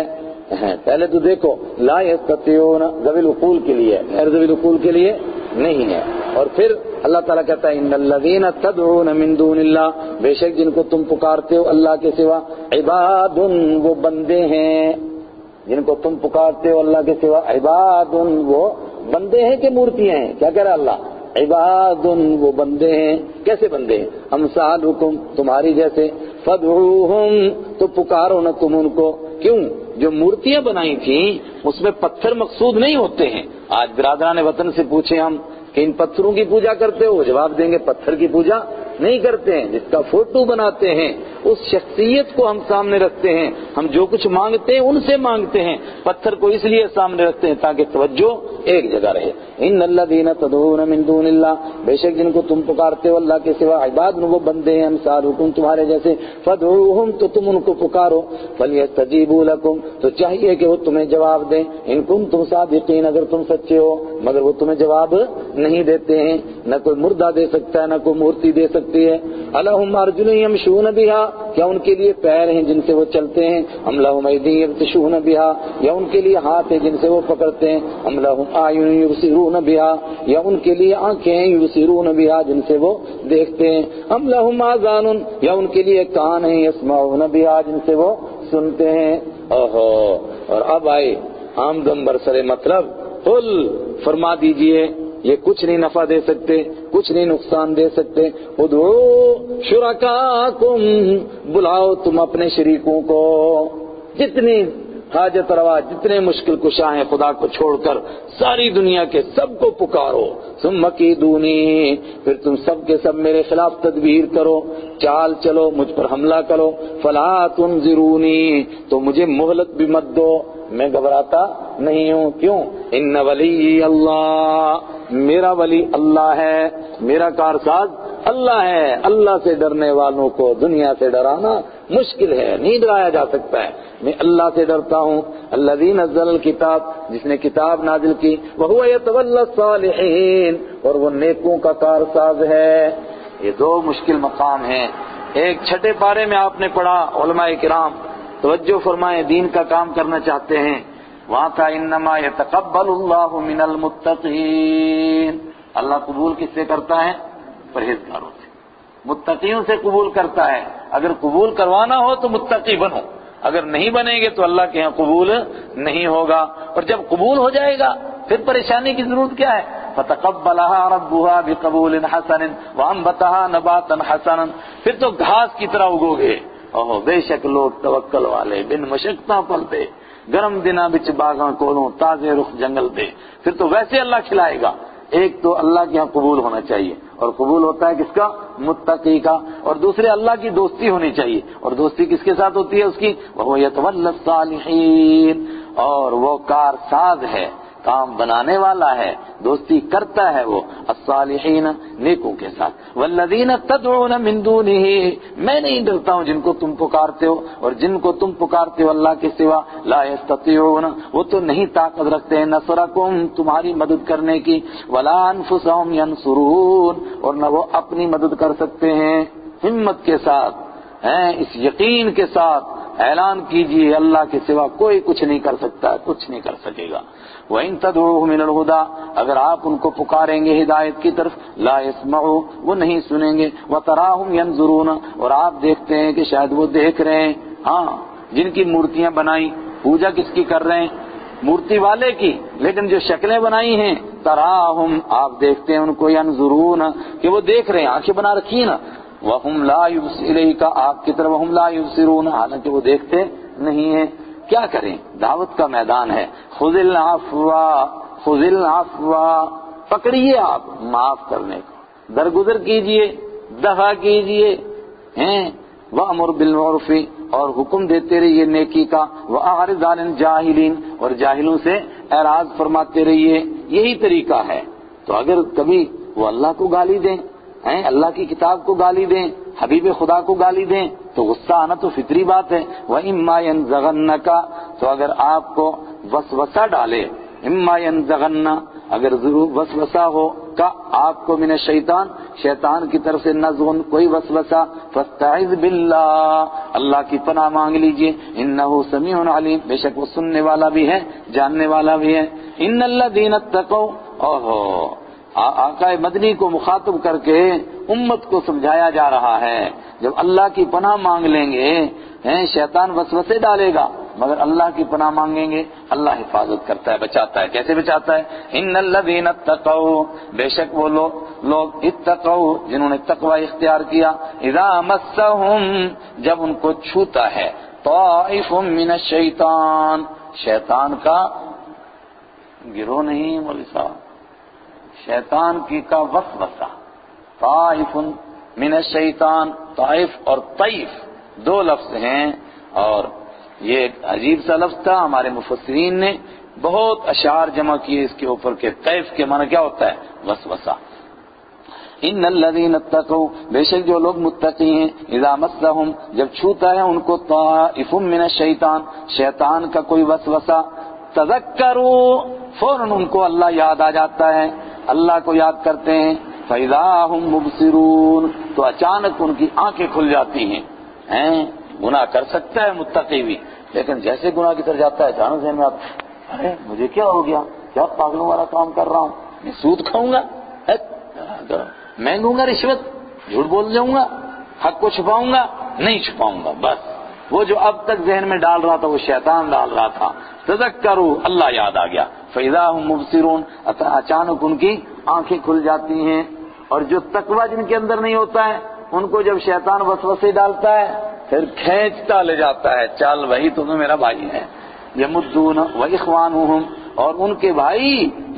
پہلے تو دیکھو، لا یستطیعون ذوی العقول کے لیے، غیر ذوی العقول کے لیے نہیں ہے، اور پھر اللہ تعالیٰ کہتا ہے ان الذین تدعون من دون اللہ، بے شک جن کو تم پکارتے ہو اللہ کے سوا، عباد، وہ بندے ہیں، جن کو تم پکارتے ہو اللہ کے سوا، عباد، وہ بندے ہیں کہ مورتیاں ہیں؟ کیا کہہ رہا اللہ؟ عباد، وہ بندے ہیں۔ کیسے بندے ہیں؟ امثالکم، تمہاری جیسے، فادعوہم، تو پکارو نہ تم ان کو، کیوں؟ جو مورتیاں بنائی تھیں اس میں پتھر مقصود نہیں ہوتے ہیں۔ آج برادران وطن سے پوچھیں ہم کہ ان پتھروں کی پوجا کرتے ہو، جواب دیں گے پتھر کی پوجا نہیں کرتے ہیں، جس کا فوٹو بناتے ہیں اس شخصیت کو ہم سامنے رکھتے ہیں، ہم جو کچھ مانگتے ہیں ان سے مانگتے ہیں، پتھر کو اس لیے سامنے رکھتے ہیں تاکہ توجہ ایک جگہ رہے۔ ان الذین تدعون من دون اللہ، بے شک جن کو تم پکارتے ہو اللہ کے سوا، عباد وہ بندے ہیں امثالکم تمہارے جیسے، فادعوہم تو تم ان کو پکارو، فلیستجیبوا لکم تو چاہیے کہ وہ تمہیں جواب دیں، ان کنتم صادقین اگر تم سچے ہو، مگر وہ تمہیں جواب نہیں دیتے ہیں، نہ کوئی مردہ دے سکتا ہے نہ کوئی مورتی دے سکتی ہے۔ الہم ارجل یمشون بہا، کیا ان کے لیے پیر ہیں جن سے وہ چلتے ہیں؟ ام لہم ایدی یبطشون بہا، یا ان کے لیے ہاتھ ہیں جن سے وہ پکڑتے ہیں؟ ام لہم اعین یبصرون بہا، یا ان کے لیے آنکھیں ہیں یبصرون بہا جن سے وہ دیکھتے ہیں؟ ام لہم آذان، یا ان کے لیے کان ہیں یسمعون بہا جن سے وہ سنتے ہیں؟ اوہو، اور اب آئے آمدم برسر مطلب، قل فرما دیجئے یہ کچھ نہیں نفع دے سکتے، کچھ نہیں نقصان دے سکتے، ادعو شرکاکم، بلاؤ تم اپنے شریکوں کو، جتنی حاجت روا جتنے مشکل کشا ہیں خدا کو چھوڑ کر ساری دنیا کے سب کو پکارو، ثم کیدونی، پھر تم سب کے سب میرے خلاف تدبیر کرو، چال چلو، مجھ پر حملہ کرو، فلا تنظرونی تو مجھے مہلت بھی مت دو، میں گھبراتا نہیں ہوں، کیوں؟ ان ولی اللہ، میرا ولی اللہ ہے، میرا کارساز اللہ ہے، اللہ سے ڈرنے والوں کو دنیا سے ڈرانا مشکل ہے، نہیں ڈرایا جا سکتا ہے، میں اللہ سے ڈرتا ہوں، الذی نزل الکتاب، جس نے کتاب نازل کی، وہو یتولی الصالحین، اور وہ نیکوں کا کارساز ہے۔ یہ دو مشکل مقام ہیں، ایک چھٹے پارے میں آپ نے پڑھا، علماء کرام توجہ فرمائیں، دین کا کام کرنا چاہتے ہیں، وہاں تھا انما یتقبل اللہ من المتقین، اللہ قبول کس سے کرتا ہے؟ پرہیزگاروں سے، متقیوں سے قبول کرتا ہے، اگر قبول کروانا ہو تو متقی بنو، اگر نہیں بنیں گے تو اللہ کے ہاں قبول نہیں ہوگا، اور جب قبول ہو جائے گا پھر پریشانی کی ضرورت کیا ہے؟ فَتَقَبَّلَهَا رَبُّهَا بِقَبُولٍ حَسَنٍ وَأَنبَتَهَا نَبَاتًا حَسَنًا، پھر تو گھاس کی طرح اگو گے۔ اوہ بے شک لوگ توکل والے، بن مشقتاں پلتے، گرم دناں بچ باغاں کولوں، تازے رخ جنگل دے، پھر تو ویسے اللہ کھلائے گا۔ ایک تو اللہ کے ہاں قبول ہونا چاہیے، اور قبول ہوتا ہے کس کا؟ متقی کا، اور دوسرے اللہ کی دوستی ہونی چاہیے، اور دوستی کس کے ساتھ ہوتی ہے اس کی؟ وہ یتولی الصالحین، اور وہ کارساز ہے، کام بنانے والا ہے، دوستی کرتا ہے وہ الصالحین، نیکوں کے ساتھ۔ والذین تدعون من دونہ، میں نہیں ڈرتا ہوں جن کو تم پکارتے ہو، اور جن کو تم پکارتے ہو اللہ کے سوا، لا یستطیعون، وہ تو نہیں طاقت رکھتے ہیں نصرکم، تمہاری مدد کرنے کی، ولا انفسہم ینصرون، اور نہ وہ اپنی مدد کر سکتے ہیں۔ ہمت کے ساتھ ہیں، اس یقین کے ساتھ اعلان کیجئے اللہ کے سوا کوئی کچھ نہیں کر سکتا، کچھ نہیں کر سکے گا۔ وَإِن تَدْعُوهُمْ إِلَى الْهُدَىٰ، اگر آپ ان کو پکاریں گے ہدایت کی طرف، لا يسمعوا، وہ نہیں سنیں گے، وَتَرَاهُمْ يَنظُرُونَ، اور آپ دیکھتے ہیں کہ شاید وہ دیکھ رہے ہیں، ہاں جن کی مورتیاں بنائی، پوجا کس کی کر رہے ہیں؟ مورتی والے کی، لیکن جو شکلیں بنائی ہیں، تَرَاهُمْ، آپ دیکھتے ہیں ان کو، يَنظُرُونَ، کہ وہ دیکھ رہے ہیں، آنکھیں بنا رکھی ہیں نا، وَهُمْ لَا يُبْصِرُونَ، آپ کی طرف وَهُمْ لَا يُبْصِرُونَ، حالانکہ وہ دیکھتے نہیں ہیں۔ کیا کریں؟ دعوت کا میدان ہے، خذ العفو، خذ العفو، پکڑیے آپ معاف کرنے کو، درگزر کیجئے، دفع کیجئے، وَأْمُرْ بِالْعُرْفِ، اور حکم دیتے رہیے نیکی کا، وَأَعْرِضْ عَنِ الْجَاهِلِينَ، اور جاہلوں سے اعراض فرماتے رہیے، یہی طریقہ ہے۔ تو اگر کبھی وہ اللہ کو گالی دیں، اللہ کی کتاب کو گالی دیں، حبیب خدا کو گالی دیں، تو غصہ آنا تو فطری بات ہے۔ وَإِمَّا يَنزَغَنَّكَ، تو اگر آپ کو وسوسہ ڈالے، اما ينزغن، اگر ضرور وسوسہ ہو کا آپ کو من الشیطان، شیطان کی طرف سے نزغن، کوئی وسوسہ، فاستعذ باللہ، اللہ کی پناہ مانگ لیجئے، انہ سمیع علیم، بے شک وہ سننے والا بھی ہے، جاننے والا بھی ہے۔ ان الذین اتقوا، آقا مدنی کو مخاطب کر کے امت کو سمجھایا جا رہا ہے، جب اللہ کی پناہ مانگ لیں گے، شیطان وسوسے ڈالے گا، مگر اللہ کی پناہ مانگیں گے، اللہ حفاظت کرتا ہے، بچاتا ہے۔ کیسے بچاتا ہے؟ ان الذین اتقوا، بے شک وہ لوگ اتقوا، جنہوں نے تقوی اختیار کیا، اذا مسہم، جب ان کو چھوتا ہے، طائف من الشیطان، شیطان کا گروہ نہیں مولوی صاحب، شیطان کی کا وسوسہ، طائف من الشیطان، طائف اور طیف دو لفظ ہیں، اور یہ ایک عجیب سا لفظ تھا، ہمارے مفسرین نے بہت اشعار جمع کیے اس کے اوپر کہ طیف کے معنی کیا ہوتا ہے؟ وسوسہ۔ ان الذین اتقوا، بے شک جو لوگ متقی ہیں، اذا مسهم، جب چھوتا ہے ان کو طائف من الشیطان، شیطان کا کوئی وسوسہ، تذکروا، فوراً ان کو اللہ یاد آ جاتا ہے، اللہ کو یاد کرتے ہیں، فاذا هم مبصرون، تو اچانک ان کی آنکھیں کھل جاتی ہیں۔ گناہ کر سکتا ہے متقی بھی، لیکن جیسے گناہ کی طرف جاتا ہے اچانک ذہن میں آتا ہے، ارے مجھے کیا ہو گیا، کیا پاگلوں والا کام کر رہا ہوں، میں سود کھاؤں گا، میں لوں گا رشوت، جھوٹ بول جاؤں گا، حق کو چھپاؤں گا، نہیں چھپاؤں گا، بس وہ جو اب تک ذہن میں ڈال رہا تھا وہ شیطان ڈال رہا تھا، تذکروا، اللہ یاد آ گیا، فاذا هم مبصرون، اچانک ان کی آنکھیں کھل جاتی ہیں۔ اور جو تقوی جن کے اندر نہیں ہوتا ہے ان کو جب شیطان وسوسے ڈالتا ہے پھر کھینچتا لے جاتا ہے، چل وہی تو میرا بھائی ہے، یمدون واخوانهم، اور ان کے بھائی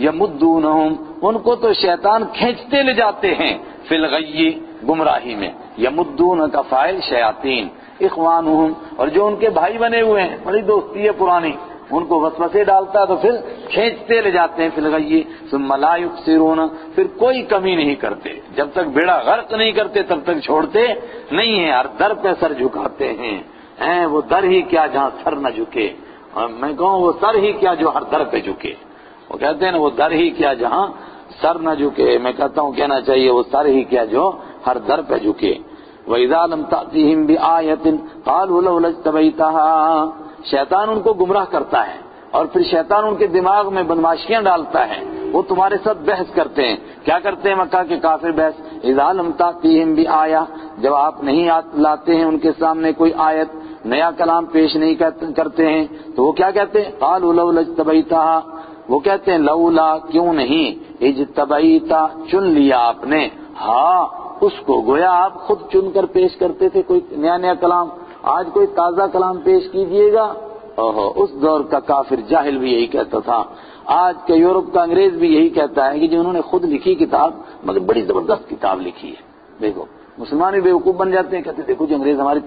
یمدونہم، ان کو تو شیطان کھینچتے لے جاتے ہیں، فی الغی، گمراہی میں، یمدون کا فاعل شیاطین، اخوانہم، اور جو ان کے بھائی بنے ہوئے ہیں، بڑی دوستی ہے پرانی، ان کو وسوسے ڈالتا ہے تو پھر کھینچتے لے جاتے ہیں، فی الغی ثم لا یبصرون، پھر کوئی کمی نہیں کرتے، جب تک بیڑا غرق نہیں کرتے تب تک چھوڑتے نہیں ہیں، ہر در پہ سر جھکاتے ہیں، وہ در ہی کیا جہاں سر نہ جھکے، میں کہوں وہ سر ہی کیا جو ہر در پہ جھکے، وہ کہتے ہیں نا وہ در ہی کیا جہاں سر نہ جھکے، میں کہتا ہوں کہنا چاہیے وہ سر ہی کیا جو ہر در پہ جھکے۔ وَإِذَا لَمْ تَأْتِهِمْ بِآيَةٍ قَالُوا لَوْلَا اجْتَبَيْتَهَا، شیطان ان کو گمراہ کرتا ہے اور پھر شیطان ان کے دماغ میں بدمعاشیاں ڈالتا ہے، وہ تمہارے ساتھ بحث کرتے ہیں، کیا کرتے ہیں مکہ کے کافر بحث، اذا لم تأتیہم بآیہ، جب آپ نہیں لاتے ہیں ان کے سامنے کوئی آیت، نیا کلام پیش نہیں کرتے ہیں تو وہ کیا کہتے ہیں، قالوا لولا اجتبیتہا، وہ کہتے ہیں لولا، کیوں نہیں، اجتبیتا، چن لیا آپ نے، ہاں اس کو، گویا آپ خود چن کر پیش کرتے تھے کوئی نیا کلام، آج کوئی تازہ کلام پیش کیجئے گا، اس دور کا کافر جاہل بھی یہی کہتا تھا، آج کے یورپ کا انگریز بھی یہی کہتا ہے کہ جنہوں نے خود لکھی کتاب، مگر بڑی زبردست کتاب لکھی ہے، دیکھو مسلمان بھی بیوقوف بن جاتے ہیں، کہتے ہیں دیکھو جو انگریز ہماری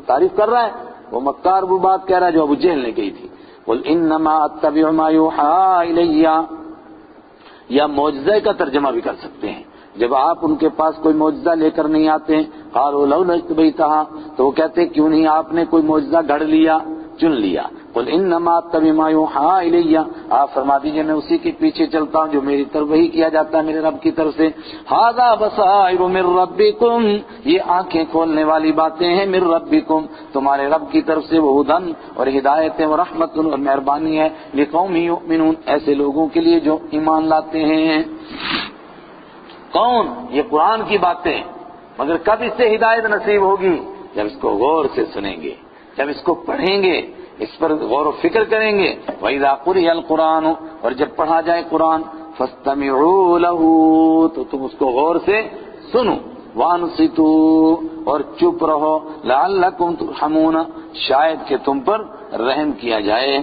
تعریف کر رہا ہے، وہ مکار وہ بات کہہ رہا ہے جو ابو جہل نے کہی تھی، قل انما اتبع ما یوحى الی، یا معجزہ کا ترجمہ بھی کر سکتے ہیں، جب آپ ان کے پاس کوئی معجزہ لے کر نہیں آتے ہیں، قالوا لولا اجتبیتہا، تو وہ کہتے ہیں کیوں نہیں آپ نے کوئی معجزہ گھڑ لیا، چن لیا، قل انما اتبع ما یوحى الی، آپ فرما دیجئے میں اسی کے پیچھے چلتا ہوں جو میری طرف وحی کیا جاتا ہے میرے رب کی طرف سے، ھذا بصائر من ربکم، یہ آنکھیں کھولنے والی باتیں ہیں، من ربکم، تمہارے رب کی طرف سے، وہدن، اور ہدایت ہے، ورحمت، اور مہربانی ہے، لقوم یؤمنون، ایسے لوگوں کے لیے جو ایمان لاتے ہیں۔ کون؟ یہ قرآن کی باتیں، مگر کب اس سے ہدایت نصیب ہوگی؟ جب اس کو غور سے سنیں گے، جب اس کو پڑھیں گے، اس پر غور و فکر کریں گے، وَإِذَا قُرِئَ الْقُرْآنُ، اور جب پڑھا جائے قرآن، فَاسْتَمِعُوا لَهُ، تو تم اس کو غور سے سنو، وَانصِتُوا، اور چپ رہو، لَعَلَّكُمْ تُرْحَمُونَ، شاید کہ تم پر رحم کیا جائے۔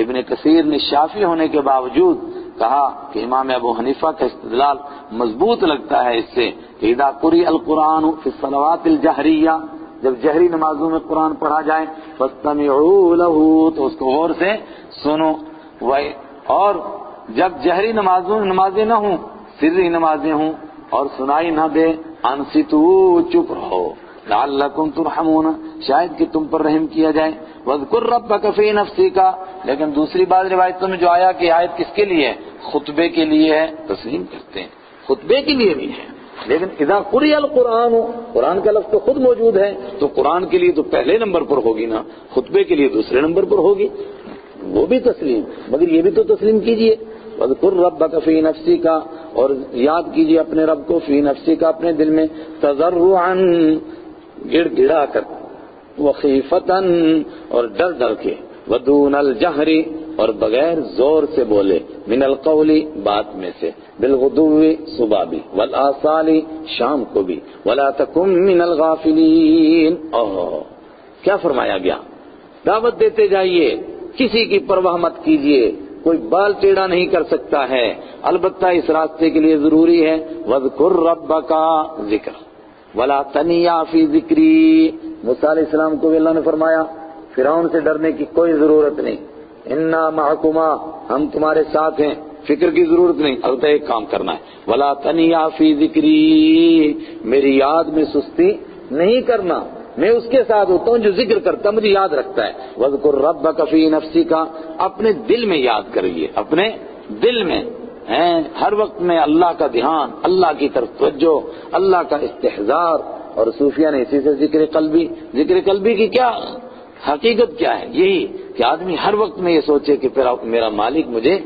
ابن کثیر نے شافعی ہونے کے باوجود کہا کہ امام ابو حنیفہ کا استدلال مضبوط لگتا ہے اس سے کہ اذا قرئ القرآن فی الصلوات الجہریہ، جب جہری نمازوں میں قرآن پڑھا جائے، فاستمعوا له، تو اس کو غور سے سنو، اور جب جہری نمازیں نہ ہوں، سری نمازیں ہوں اور سنائی نہ دے، انصتوا، چپ رہو، لعلکم ترحمون، شاید کہ تم پر رحم کیا جائے، واذکر ربک فی نفسک، لیکن دوسری بات روایتوں میں جو آیا کہ آیت کس کے لیے ہے؟ خطبے کے لیے ہے، تسلیم کرتے ہیں، خطبے کے لیے بھی ہے، لیکن اذا قرئ القرآن، قرآن کا لفظ تو خود موجود ہے تو قرآن کے لیے تو پہلے نمبر پر ہوگی نا، خطبے کے لیے دوسرے نمبر پر ہوگی، وہ بھی تسلیم، مگر یہ بھی تو تسلیم کیجئے، وَاذْكُرْ رَبَّكَ فِي نَفْسِكَ، اور یاد کیجئے اپنے رب کو، فی نفسک، اپنے دل میں، تضرعا، گڑ گڑا کر، وخیفتاً، اور ڈر ڈر کے، ودون الجہر، اور بغیر زور سے بولے، من القول، بات میں سے، بالغدو، صبح بھی، والآصال، شام کو بھی، ولا تکن من الغافلین، کیا فرمایا گیا؟ دعوت دیتے جائیے، کسی کی پرواہ مت کیجیے، کوئی بال ٹیڑھا نہیں کر سکتا ہے، البتہ اس راستے کے لیے ضروری ہے وَاذْكُرْ رَبَّكَ ذکر وَلَا تَنِيَا فِي ذِكْرِي۔ موسیٰ علیہ السلام کو بھی اللہ نے فرمایا فرعون سے ڈرنے کی کوئی ضرورت نہیں، اِنَّا مَعَكُمَا، ہم تمہارے ساتھ ہیں، فکر کی ضرورت نہیں، البتہ ایک کام کرنا ہے وَلَا تَنِيَا فِي ذِكْرِي، میری یاد میں سستی نہیں کرنا، میں اس کے ساتھ ہوتا ہوں جو ذکر کرتا مجھے یاد رکھتا ہے۔ وَاذْكُرْ رَبَّكَ فِي نَفْسِكَ، اپنے دل میں یاد کریے، اپنے دل میں ہر وقت میں اللہ کا دھیان، اللہ کی طرف توجہ، اللہ کا استحضار۔ اور صوفیہ نے اسی سے ذکر قلبی کی کیا حقیقت کیا ہے؟ یہی کہ آدمی ہر وقت میں یہ سوچے کہ میرا مالک مجھے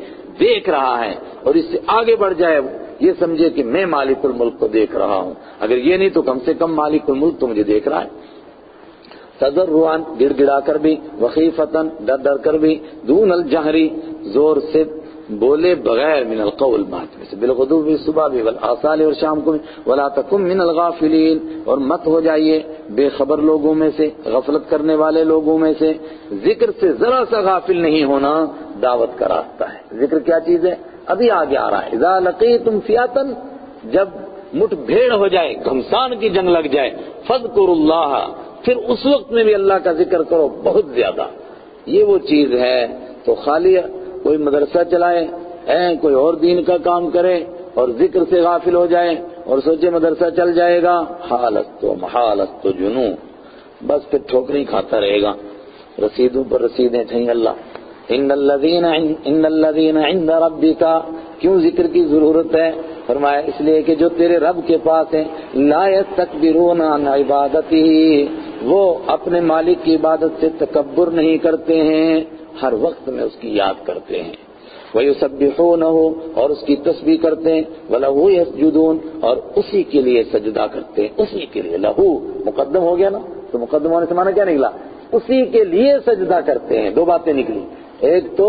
دیکھ رہا ہے، اور اس سے آگے بڑھ جائے یہ سمجھے کہ میں مالک الملک کو دیکھ رہا ہوں، اگر یہ نہیں تو کم سے کم مالک الملک تو مجھے دیکھ رہا ہے۔ تضرعاً، گڑ گڑا کر بھی، وخیفتاً، ڈر ڈر کر بھی، دون الجہری، زور سے بولے بغیر، من القول، بات میں سے، بالغدو بھی، صبح بھی، والآصال، اور شام کو بھی، ولا تکن من الغافلین، اور مت ہو جائیے بے خبر لوگوں میں سے، غفلت کرنے والے لوگوں میں سے۔ ذکر سے ذرا سا غافل نہیں ہونا دعوت کا راستہ ہے۔ ذکر کیا چیز ہے؟ ابھی آگے آ رہا ہے، اذا لقیتم فئۃ، جب مٹھ بھیڑ ہو جائے، گھمسان کی جنگ لگ جائے، فاذکروا اللہ، پھر اس وقت میں بھی اللہ کا ذکر کرو بہت زیادہ۔ یہ وہ چیز ہے، تو خالی کوئی مدرسہ چلائے، کوئی اور دین کا کام کرے اور ذکر سے غافل ہو جائے اور سوچے مدرسہ چل جائے گا، حالت و جنون، بس پھر ٹھوکری کھاتا رہے گا، رسیدوں پر رسیدیں چھیں اللہ۔ ان الذین عند ربک، کیوں ذکر کی ضرورت ہے؟ فرمایا اس لیے کہ جو تیرے رب کے پاس ہیں، لا یستکبرون عن عبادتہ، وہ اپنے مالک کی عبادت سے تکبر نہیں کرتے ہیں، ہر وقت میں اس کی یاد کرتے ہیں، وَيُسَبِّحُونَهُ، اور اس کی تسبیح کرتے ہیں، وَلَهُ يَسْجُدُونَ، اور اسی کے لیے سجدہ کرتے ہیں، اسی کے لیے، لہو مقدم ہو گیا نا، تو مقدم ہونے سے معنی کیا نکلا؟ اسی کے لیے سجدہ کرتے ہیں۔ دو باتیں نکلی، ایک تو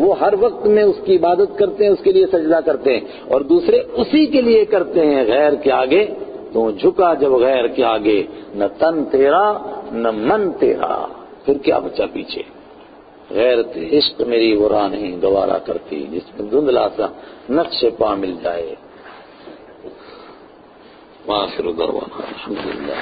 وہ ہر وقت میں اس کی عبادت کرتے ہیں، اس کے لیے سجدہ کرتے ہیں، اور دوسرے اسی کے لیے کرتے ہیں، غیر کے آگے تو جھکا جب غیر کے آگے، نہ تن تیرا نہ من تیرا، پھر کیا بچا پیچھے؟ غیرت عشق میری وہ راہ نہیں گوارا کرتی، جس میں دھندلا سا نقش پا مل جائے۔ وآخر دعوانا الحمدللہ۔